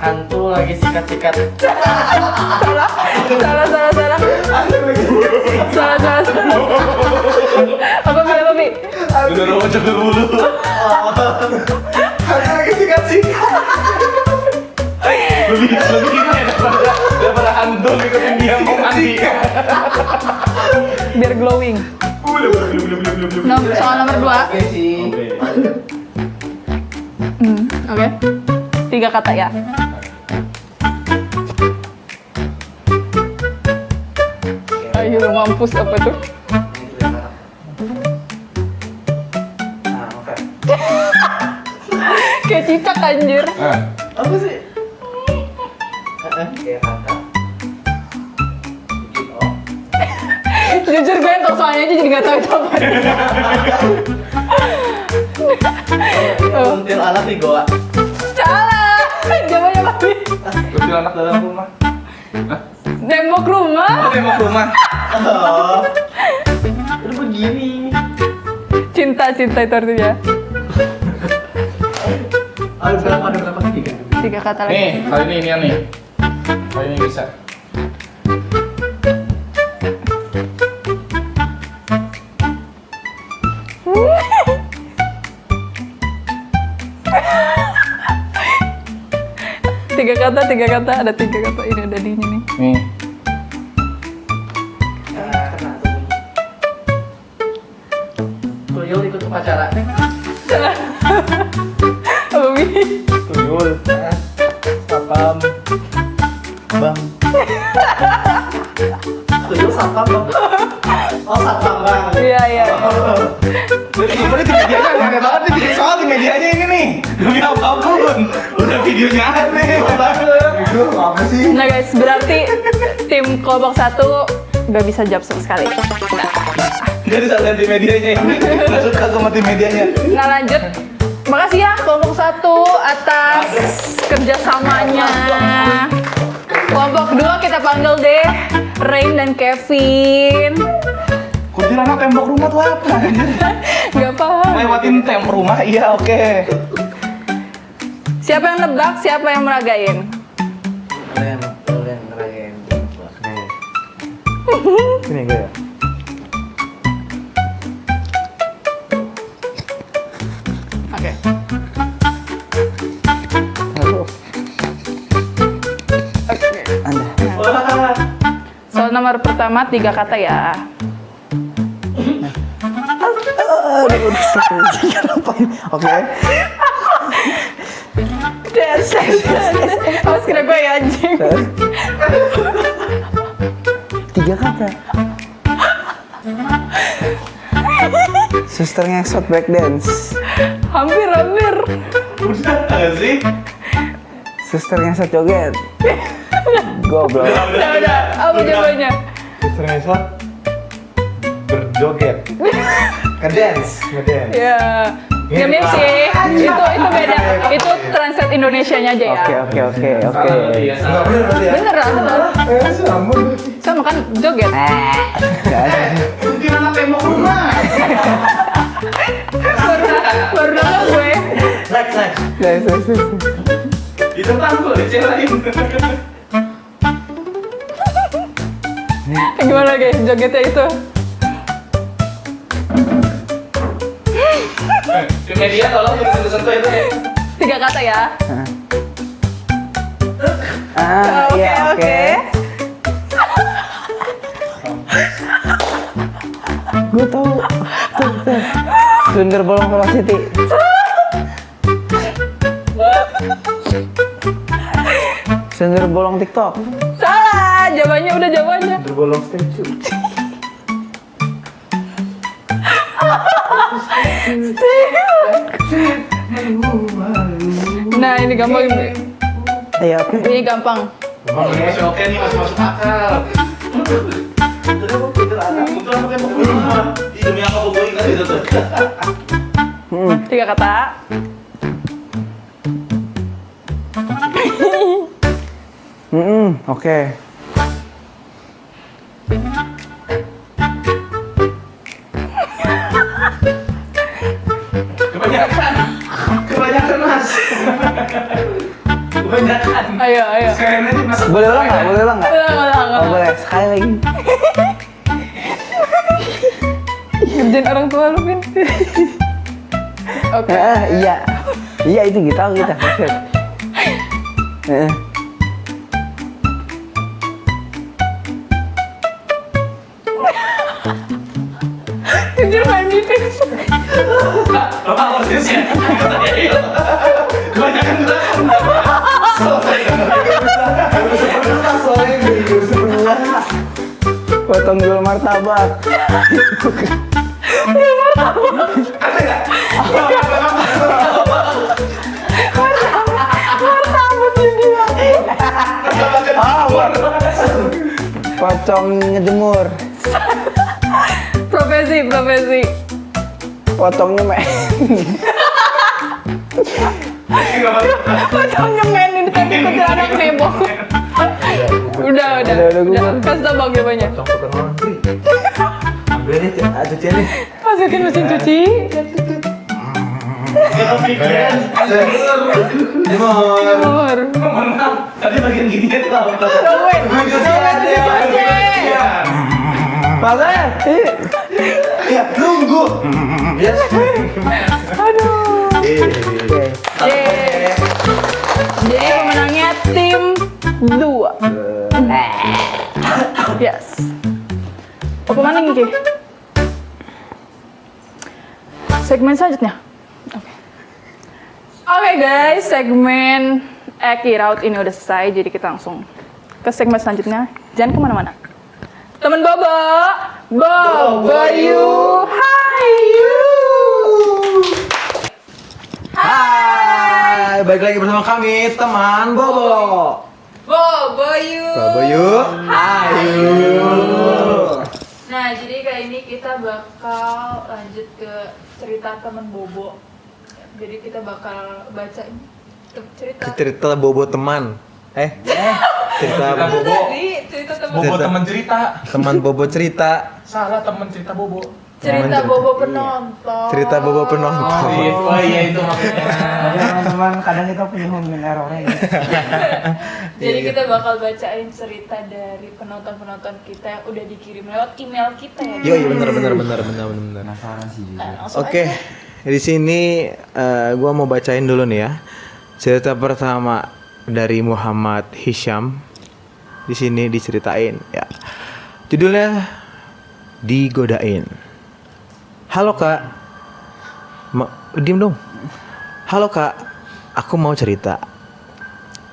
Hantu lagi sikat-sikat. Salah. Apa Bi? Dulu dulu. Ada lagi sikat-sikat. Lebih ini ya daripada hantu ikutin dia mau mandi. Biar glowing. Soal nomor 2. Oke. 3 kata ya. Ayo mampus apa tuh? Kayak cicak anjir. Apa sih? Jujur gue yang soalnya aja jadi gak tau itu apa. Kuntil anak nih goa. Salah. Jawabannya apa sih? Kuntil anak dalam rumah. Tembok rumah. Tembok rumah. Udah begini. Cinta itu artinya. Ada berapa kali kan? 3 kata lagi. Nih, kali ini inian nih. Kali ini bisa. Tiga kata, ada 3 kata. Ini udah di ini nih. Nih. Tuyul ikut upacara. Apa Bi? Tuyul. Sapam. Bang. Tuyul satpam bang. Oh satpam bang. Iya. Ini di medianya aneh banget nih, bikin soal di medianya ini nih. Demi apapun. Udah videonya aneh banget. Itu apa sih? Nah guys, berarti tim kelompok 1 nggak bisa jawab sama sekali. Jadi salah di medianya ini. Gak suka sama tim medianya. Nah lanjut. Makasih ya kelompok 1 atas kerjasamanya. Kelompok 2 kita panggil deh Rain dan Kevin. Kuntilanak tembok rumah tuh apa? Gak paham. Lewatin tembok rumah, iya oke. Siapa yang nebak, siapa yang meragain? Kalian ngerayain. Sini gue ya. Oke. pertama 3 kata ya. Oke. Awas kira gue ya anjing. 3 kata. Suster ngesot break dance. Hampir. Udah nggak sih? Suster ngesot joget. Goblok. Udah. Apa jawabannya? Suster ngesot berjoget. Ngedance. Ya. Mirip sih. Itu beda. Itu translate Indonesianya aja ya. Oke. Iya, Enggak bener berarti ya? Bener. Sambung. Sama kan joget. Mungkin anak tembok rumah. Baru nemu gue. Next. Ditentang gue, dicelain. Gimana guys jogetnya itu? Di media tolong tulis-tulisan tuh itu. 3 kata ya. Oke. Gue tahu. Sundar bolong velocity. Sundar bolong TikTok. Salah. Jawabannya. Berbolong statue. Nah ini gampang. Ayo oke. Ini gampang. Ini masih oke nih, masih masuk akal. Itu anak tembok rumah. Demi apa gue ingat itu tuh. 3 kata. Oke. Kebanyakan mas. Kebanyakan. Ayo. Kayaknya ini masuk. Boleh ulang nggak? Ulang. Oh, boleh. Sekali lagi. Ngerjain orang tua lu, Vin. Oke. Iya. Iya itu kita. Jujur main meeting. Bapak orsis ya. Kebanyakan gerakan. Potong jual martabak. Pocong ngejemur. Profesi. Potong nyemek. Pocong nyemenin tadi kuntilanak nembok. Udah. Kasih tau bang jawabannya. Ambil nih, cuci nih. Masukin mesin cuci. Kepikiran. Jemur. Menang. Tadi bagian gini ya tahu. Tungguin. Makanya. Ya, nunggu. Yes. Aduh. Oke. Yeay. Jadi pemenangnya tim 2. Yes. Apa mana nih, Ki? Segmen selanjutnya. Oke guys, segmen Act It Out ini udah selesai, jadi kita langsung ke segmen selanjutnya. Jangan kemana-mana. Temen Bobo, you, hi you. Hai, balik lagi bersama kami teman Bobo. Bobo you. Ayo. Nah, jadi kali ini kita bakal lanjut ke cerita temen Bobo. Jadi kita bakal baca cerita. Cerita Bobo teman. Cerita Bobo. Tadi cerita temen Bobo teman cerita. Teman Bobo cerita. Salah teman cerita Bobo. cerita Bobo penonton. Cerita Bobo penonton. Oh iya itu maksudnya. Teman-teman kadang kita punya human errornya gitu. Jadi kita bakal bacain cerita dari penonton-penonton kita yang udah dikirim lewat email kita ya. Iya benar. Penasaran sih juga. Langsung Oke, di sini gua mau bacain dulu nih ya. Cerita pertama dari Muhammad Hisham. Di sini diceritain ya. Judulnya Digodain. Halo kak, diem dong. Halo kak, aku mau cerita.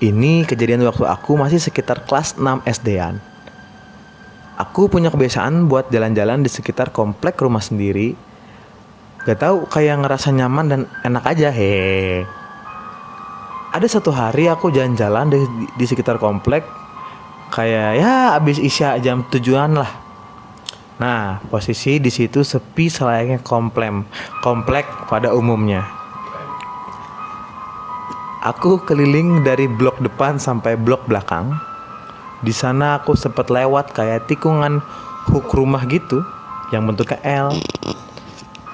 Ini kejadian waktu aku masih sekitar kelas 6 SD-an. Aku punya kebiasaan buat jalan-jalan di sekitar komplek rumah sendiri. Gak tahu, kayak ngerasa nyaman dan enak aja. Hehe. Ada satu hari aku jalan-jalan di sekitar komplek. Kayak ya abis isya jam 7-an lah. Nah, posisi di situ sepi selayaknya komplek pada umumnya. Aku keliling dari blok depan sampai blok belakang. Di sana aku sempat lewat kayak tikungan hook rumah gitu yang bentuknya L.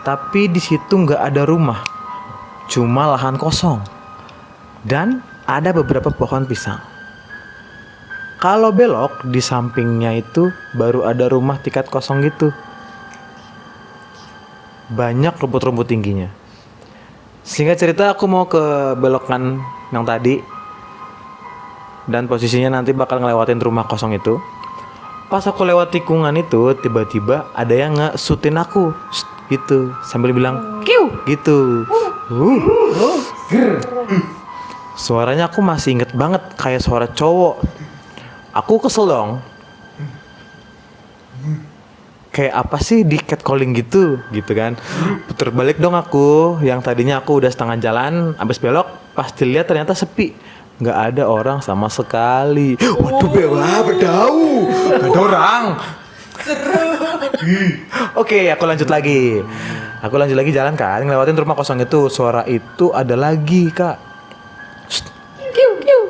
Tapi di situ nggak ada rumah, cuma lahan kosong dan ada beberapa pohon pisang. Kalau belok di sampingnya itu baru ada rumah tingkat kosong gitu. Banyak rumput-rumput tingginya. Singkat cerita aku mau ke belokan yang tadi. Dan posisinya nanti bakal ngelewatin rumah kosong itu. Pas aku lewat tikungan itu, tiba-tiba ada yang nge-shootin aku gitu, sambil bilang kiu gitu. Suaranya aku masih inget banget, kayak suara cowok. Aku kesel dong. Kayak apa sih di catcalling gitu kan. Puter balik dong aku, yang tadinya aku udah setengah jalan, abis belok, pas dilihat ternyata sepi. Nggak ada orang sama sekali. Waduh, berdau. Nggak ada orang. Oke, aku lanjut lagi. Jalan kan, ngelewatin rumah kosong itu. Suara itu ada lagi, kak. Kiu.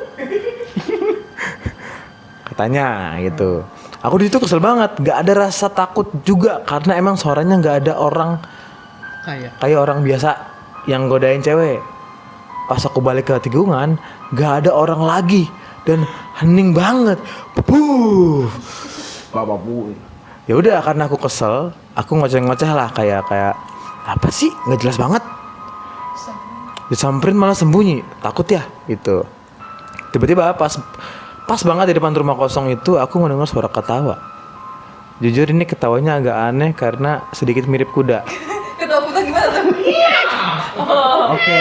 Katanya gitu. Aku di situ kesel banget. Nggak ada rasa takut juga karena emang suaranya nggak ada orang. Kayak orang biasa yang godain cewek. Pas aku balik ke tikungan, gak ada orang lagi dan hening banget. Ya udah, karena aku kesel, aku ngoceh-ngoceh lah kayak apa sih? Nggak jelas banget. Disamperin malah sembunyi, takut ya gitu. Tiba-tiba pas banget di depan rumah kosong itu aku mendengar suara ketawa. Jujur ini ketawanya agak aneh karena sedikit mirip kuda. Ketawa kuda gimana tuh? Oke.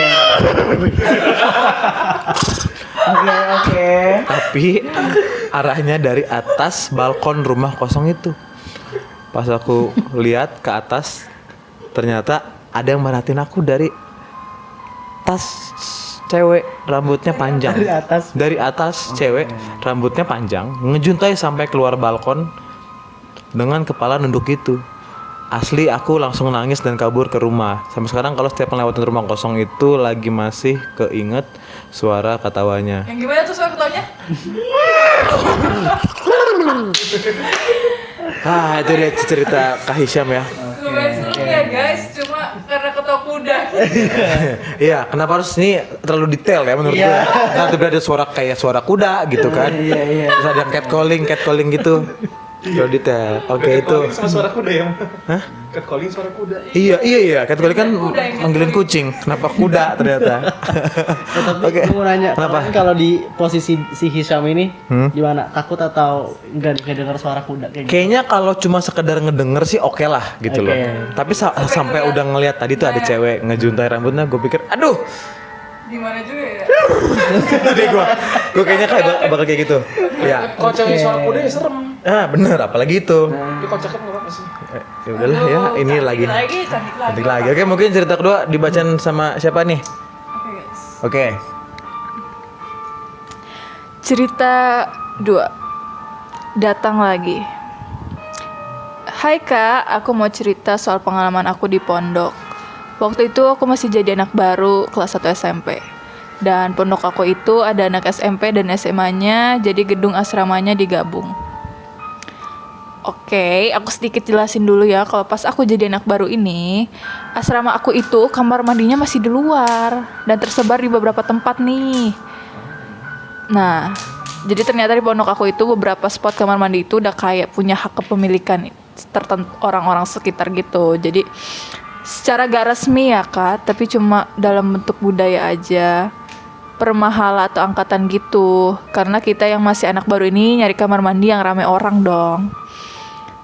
Tapi arahnya dari atas balkon rumah kosong itu. Pas aku lihat ke atas, ternyata ada yang merhatiin aku dari tas cewek rambutnya panjang. Dari atas cewek rambutnya panjang, ngejuntai sampai keluar balkon dengan kepala nunduk gitu. Asli aku langsung nangis dan kabur ke rumah. Sampai sekarang kalau setiap ngelewatin rumah kosong itu lagi masih keinget suara ketawanya. Yang gimana tuh suara ketawanya? Itu dia cerita Kak Hisyam ya. Lumayan seru ya guys, cuma karena ketawa kuda. Iya, kenapa harus ini terlalu detail ya menurut gue. Nanti ada suara kayak suara kuda gitu kan. Iya. Terus ada yang catcalling gitu. Terlalu detail. Oke, itu. Sama suara kuda ya? Hah? Catcalling suara kuda. Iya. Catcalling kan manggilin kucing. Kenapa kuda ternyata? Tapi Oke. gue mau nanya, Kenapa? kan kalau di posisi si Hisyam ini gimana? Takut atau nggak dengar suara kuda kayak gitu? Kayaknya kalau cuma sekedar ngedenger sih oke lah gitu loh. Tapi sampai udah ngeliat tadi tuh ada cewek ngejuntai rambutnya, gue pikir, aduh. Gimana juga ya? Jadi gue kayaknya kayak bakal kayak gitu. Ya. Kalau cewek suara kuda ya serem. Bener, apalagi itu. Tapi kalau cakep nggak apa sih? Ya udahlah ya, ini lagi. Cantik lagi. Oke, mungkin cerita kedua dibacain sama siapa nih? Oke guys. Oke. Cerita 2. Datang lagi. Hai kak, aku mau cerita soal pengalaman aku di pondok. Waktu itu aku masih jadi anak baru kelas 1 SMP. Dan pondok aku itu ada anak SMP dan SMA-nya, jadi gedung asramanya digabung. Oke, aku sedikit jelasin dulu ya. Kalau pas aku jadi anak baru ini, asrama aku itu kamar mandinya masih di luar dan tersebar di beberapa tempat nih. Nah, jadi ternyata di pondok aku itu beberapa spot kamar mandi itu udah kayak punya hak kepemilikan tertentu orang-orang sekitar gitu. Jadi secara gak resmi ya kak, tapi cuma dalam bentuk budaya aja, permahala atau angkatan gitu. Karena kita yang masih anak baru ini nyari kamar mandi yang rame orang dong.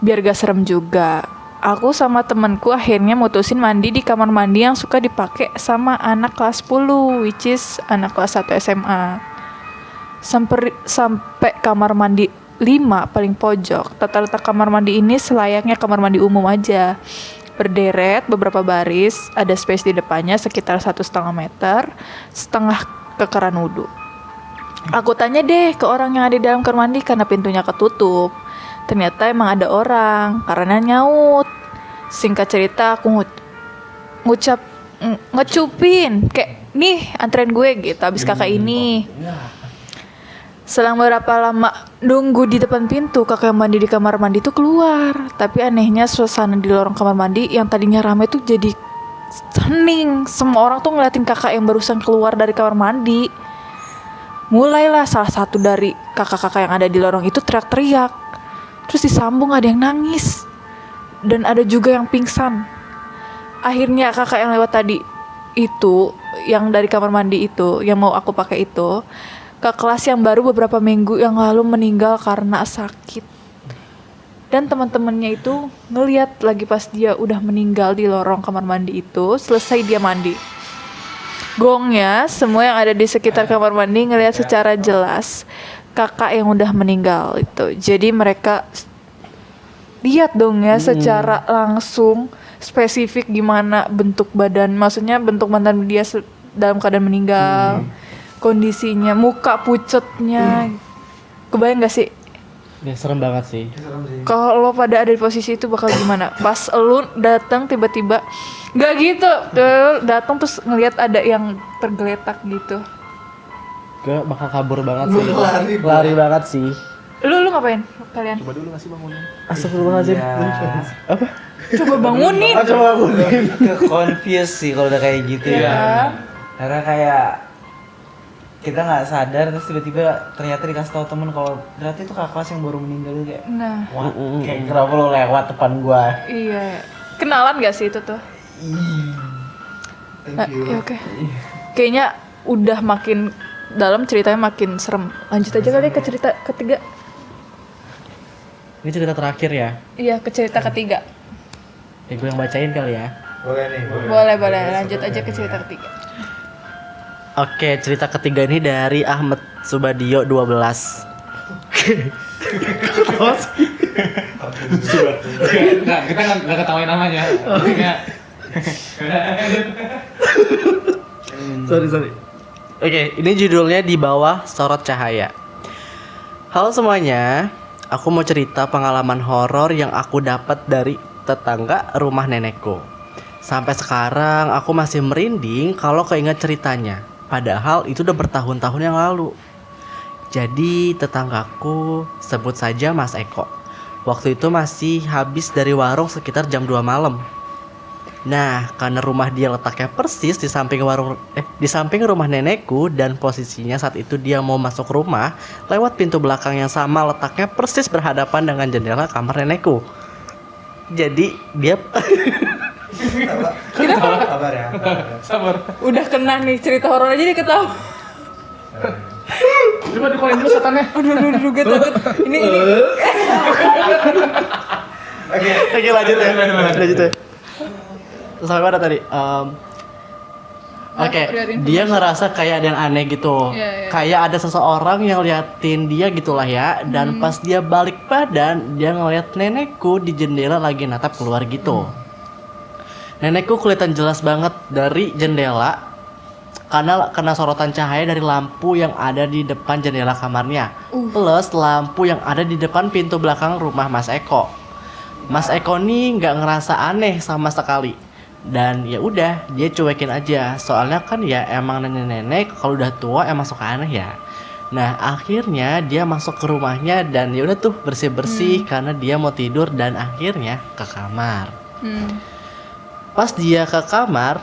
Biar gak serem juga, aku sama temenku akhirnya mutusin mandi di kamar mandi yang suka dipakai sama anak kelas 10, which is anak kelas 1 SMA. Sampai kamar mandi 5 paling pojok. Tata letak kamar mandi ini selayaknya kamar mandi umum aja. Berderet beberapa baris, ada space di depannya sekitar 1,5 meter, setengah kekeran wudhu. Aku tanya deh ke orang yang ada di dalam kamar mandi karena pintunya ketutup. Ternyata emang ada orang, karena nyaut. Singkat cerita aku ngecupin kayak nih antrein gue gitu abis kakak ini. Selang beberapa lama nunggu di depan pintu, kakak yang mandi di kamar mandi tuh keluar. Tapi anehnya suasana di lorong kamar mandi yang tadinya ramai tuh jadi hening. Semua orang tuh ngeliatin kakak yang barusan keluar dari kamar mandi. Mulailah salah satu dari kakak-kakak yang ada di lorong itu teriak-teriak. Terus disambung ada yang nangis. Dan ada juga yang pingsan. Akhirnya kakak yang lewat tadi itu, yang dari kamar mandi itu, yang mau aku pakai itu, ke kelas yang baru beberapa minggu yang lalu meninggal karena sakit. Dan teman-temannya itu ngeliat lagi pas dia udah meninggal di lorong kamar mandi itu, selesai dia mandi. Gongnya, semua yang ada di sekitar kamar mandi ngeliat secara jelas kakak yang udah meninggal itu. Jadi mereka lihat dong ya secara langsung spesifik gimana bentuk badan, maksudnya bentuk badan dia dalam keadaan meninggal, kondisinya, muka pucetnya. Kebayang gak sih? Ya serem banget sih. Kalau lo pada ada di posisi itu bakal gimana? Pas lu datang tiba-tiba, gak gitu, datang terus ngelihat ada yang tergeletak gitu. Gue bakal kabur banget sih. Lari banget sih. Lu ngapain kalian? Coba dulu ngasih bangunin. Astagfirullahaladzim. Apa? Coba bangunin. Coba bangunin. Ke confuse sih kalau udah kayak gitu ya. Karena kayak kita nggak sadar terus tiba-tiba ternyata dikasih tahu temen kalau ternyata itu kakak kelas yang baru meninggal gitu kayak. Nah, Wah, kayak kenapa lo lewat depan gua? iya. Kenalan gak sih itu tuh? Nah, ya oke. Kayaknya udah makin dalam, ceritanya makin serem. Lanjut aja kali ke cerita ketiga. Ini cerita terakhir ya. Iya, ke cerita ketiga. Gue yang bacain kali ya. Boleh nih. Boleh. Lanjut aja ke cerita ketiga. Oke, cerita ketiga ini dari Ahmad Subadio 12. Nggak, kita nggak ketawain namanya. Sorry. Oke, ini judulnya Di Bawah Sorot Cahaya. Halo semuanya, aku mau cerita pengalaman horor yang aku dapat dari tetangga rumah nenekku. Sampai sekarang aku masih merinding kalau keinget ceritanya. Padahal itu udah bertahun-tahun yang lalu. Jadi tetanggaku, sebut saja Mas Eko, waktu itu masih habis dari warung sekitar jam 2 malam. Nah, karena rumah dia letaknya persis di samping rumah nenekku dan posisinya saat itu dia mau masuk rumah lewat pintu belakang yang sama letaknya persis berhadapan dengan jendela kamar nenekku. Jadi dia Sabar ya. Sabar. Udah kena nih cerita horor aja dia ketawa. Coba dikeluarin dulu setannya. Aduh, gue takut. Ini. Oke, lanjut ya. Sampai mana tadi? Oke, dia ngerasa kayak ada yang aneh gitu. Iya. Kayak ada seseorang yang liatin dia gitulah ya. Dan pas dia balik badan, dia ngeliat nenekku di jendela lagi natap keluar gitu. Nenekku kelihatan jelas banget dari jendela karena kena sorotan cahaya dari lampu yang ada di depan jendela kamarnya. Plus lampu yang ada di depan pintu belakang rumah Mas Eko. Mas Eko nih nggak ngerasa aneh sama sekali. Dan ya udah, dia cuekin aja. Soalnya kan ya emang nenek-nenek kalau udah tua emang suka aneh ya. Nah, akhirnya dia masuk ke rumahnya dan ya udah tuh bersih-bersih karena dia mau tidur dan akhirnya ke kamar. Pas dia ke kamar,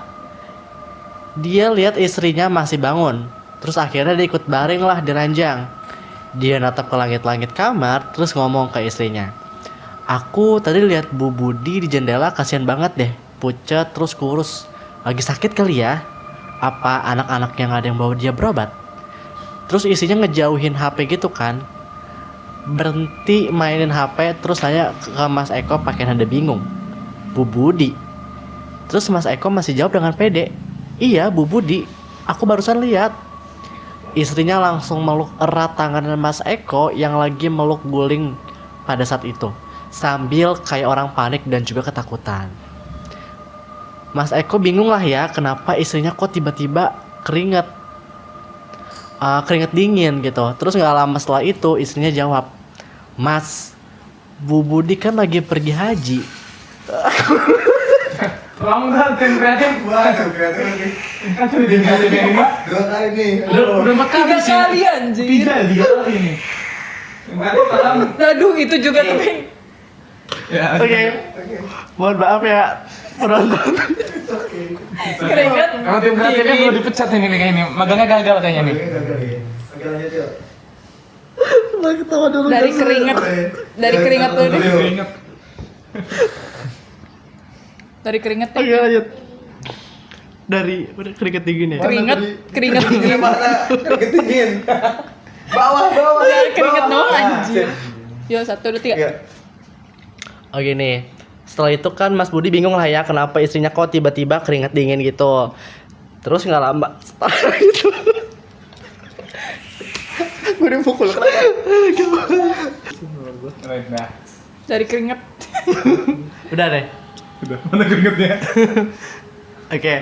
dia lihat istrinya masih bangun. Terus akhirnya dia ikut baring lah di ranjang. Dia natap ke langit-langit kamar terus ngomong ke istrinya, "Aku tadi lihat Bu Budi di jendela, kasihan banget deh. Pucat terus kurus. Lagi sakit kali ya? Apa anak-anak yang ada yang bawa dia berobat?" Terus isinya ngejauhin HP gitu kan. berhenti mainin HP terus nanya ke Mas Eko pakai nada bingung. Bu Budi. Terus Mas Eko masih jawab dengan pede. Iya Bu Budi, aku barusan lihat. Istrinya langsung meluk erat tangan Mas Eko yang lagi meluk guling pada saat itu, sambil kayak orang panik dan juga ketakutan. Mas Eko bingung lah ya kenapa istrinya kok tiba-tiba keringet dingin gitu. Terus nggak lama setelah itu istrinya jawab, Mas, Bu Budi kan lagi pergi haji. Kamu kan tim kreatif. Waduh, kreatif lagi. Kan sudah di kreatif yang ini. 2 kali nih. Udah 4 kali 3 sih. kali anjir. 3 kali ini. Kreatif dalam. Aduh, itu juga tapi Ya. Oke. Mohon maaf ya penonton. keringet. Kalau tim kreatifnya perlu dipecat ini nih kayaknya. Magangnya gagal kayaknya nih. Oke, lanjut yuk. Lah ketawa dulu. Dari keringet. Dari keringet tuh. Ingat. Dari keringet tuh. Oke lanjut. Dari udah keringet dingin ya. Keringet dingin. Mana? Keringet dingin. Bawah. Dari keringet bawah. doang anjir. Yo 1 2 3. Iya. Oke nih. Setelah itu kan Mas Budi bingung lah ya kenapa istrinya kok tiba-tiba keringet dingin gitu. Terus nggak lama setelah itu gue dipukul Nah, Dari keringet. udah deh. udah mana keringetnya? Oke.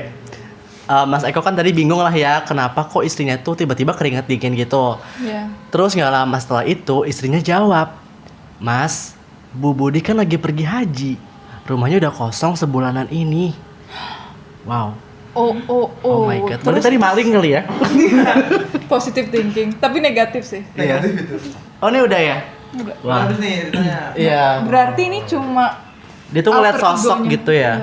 Mas Eko kan tadi bingung lah ya kenapa kok istrinya tuh tiba-tiba keringet dingin gitu. Iya. Terus nggak lama setelah itu istrinya jawab, Mas, Bu Budi kan lagi pergi haji. Rumahnya udah kosong sebulanan ini. Wow. Oh my god. Berarti tadi maling kali ya? Positive thinking, tapi negatif sih. Negatif itu. Oh ini udah ya? Wah. Bagus nih ceritanya. Iya. Berarti ini cuma Dia tuh ngeliat alter sosok egonya. gitu ya.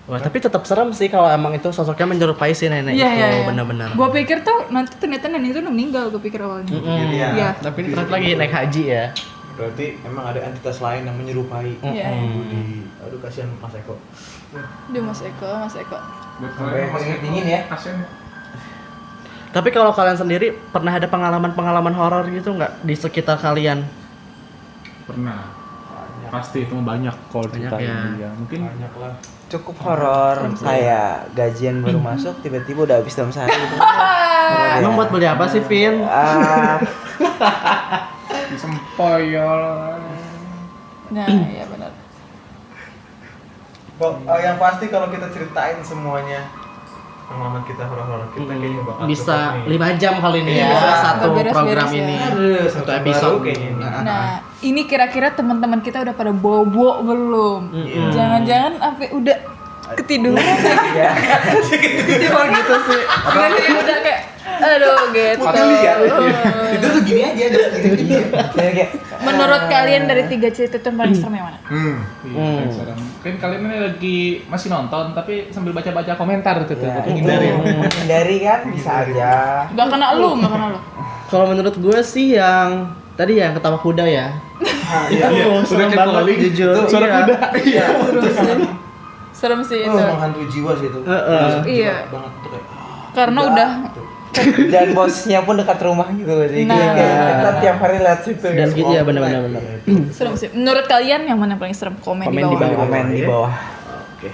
Wah tapi tetap serem sih kalau emang itu sosoknya menyerupai si nenek Iya, itu iya, iya. benar-benar. Gua pikir tuh nanti ternyata nenek itu udah meninggal, gua pikir awalnya. Iya. Iya. Tapi ini ternyata lagi naik haji ya. Berarti emang ada entitas lain yang menyerupai. Iya. Budi. Aduh kasihan Mas Eko. Dia Mas Eko. Sampai keringet dingin ya. Kasian. Tapi kalau kalian sendiri pernah ada pengalaman horor gitu nggak di sekitar kalian? Pernah. Pasti itu banyak kalau Banyak cerita ya. ini ya. Mungkin Banyak lah. Cukup horor, kayak gajian baru masuk tiba-tiba udah habis dalam sehari gitu. Emang buat beli apa sih, Vin? disempoyol. Nah, iya benar. Yang pasti kalau kita ceritain semuanya pengalaman kita horor-horor kita kayaknya bakal Bisa cukup nih. 5 jam kali ini ya Iya, satu nggak beres-beres program ya. ini. Aduh, Satu episode baru kayaknya ini. Nah, ini kira-kira teman-teman kita udah pada bobo belum? Jangan-jangan sampai udah ketiduran lagi. Ya. Cuma gitu sih. Udah kayak aduh gitu. Mati lihat. Itu tuh gini aja, gini. Menurut kalian dari 3 cerita itu yang paling serem yang mana? Iya, serem. Kan kalian ini lagi masih nonton tapi sambil baca-baca komentar tuh Ya, tuh. itu Hindarin. menghindari kan bisa aja. Gak kena lu. Kalau menurut gue sih yang tadi yang ketawa kuda ya. Iya, serem udah banget kayak jujur. Suara Iya. kuda. Iya. Serem sih Oh, itu. menghantui jiwa sih itu. Iya. Banget tuh kayak. Karena udah Dan bosnya pun dekat rumah gitu sih. Nah. Kita tiap hari lihat situ. Dan gitu ya benar-benar. serem sih. Menurut kalian yang mana yang paling serem? Komen di Komen di bawah. bawah. Komen di bawah. Oke.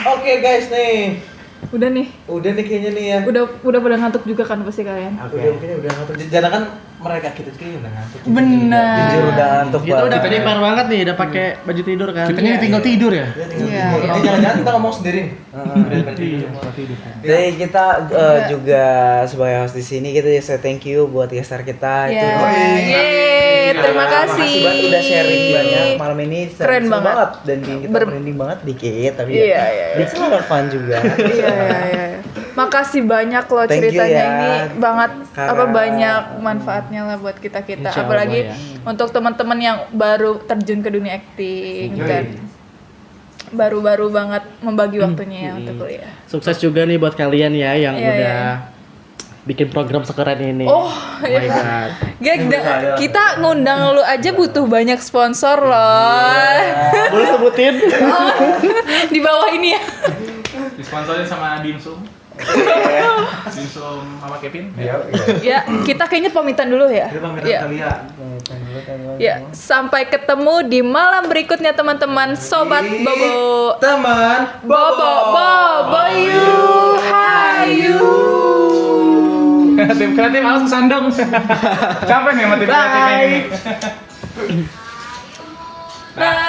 Oke guys nih. Udah nih. Udah nih kayaknya nih ya. Udah pada ngantuk juga kan pasti kalian. Udah ngantuk. Jangan kan mereka kita kayaknya udah ngantuk. Bener. Jujur udah ngantuk Kita udah banget. prepare banget nih, udah pakai baju tidur kan. Kitanya tinggal tidur ya. Iya. Ini jangan-jangan kita ngomong sendiri. Jadi kita juga sebagai host di sini kita say thank you buat guest star kita Ya. itu. Yeay, terima kasih. Makasih banget udah sharing banyak malam ini. Keren Seru banget. dan bikin kita Ber- merinding banget dikit tapi Iya, iya, iya. it's a lot of fun juga. Iya. Makasih banyak loh Thank you ceritanya ya. ini banget Karena- banyak manfaatnya lah buat kita-kita. Insya Allah Apalagi ya. untuk teman-teman yang baru terjun ke dunia acting dan baru-baru banget membagi waktunya ya untuk kuliah. Sukses juga nih buat kalian ya yang Iya, udah iya. bikin program sekeren ini. Oh, my iya. god. Gak, kita ngundang lu aja butuh banyak sponsor loh. Boleh sebutin? Di bawah ini ya. Disponsorin sama Dimsum. Langsung sama Kevin. Iya. Ya, kita kayaknya pamitan dulu ya. Kita pamitan Ya. kalian. Ya, sampai ketemu di malam berikutnya teman-teman Sobat Bobo. Teman Bobo, Bobo, you, hayu. Tim kreatif langsung sandung. Capek nih sama tim kreatif ini. Nah,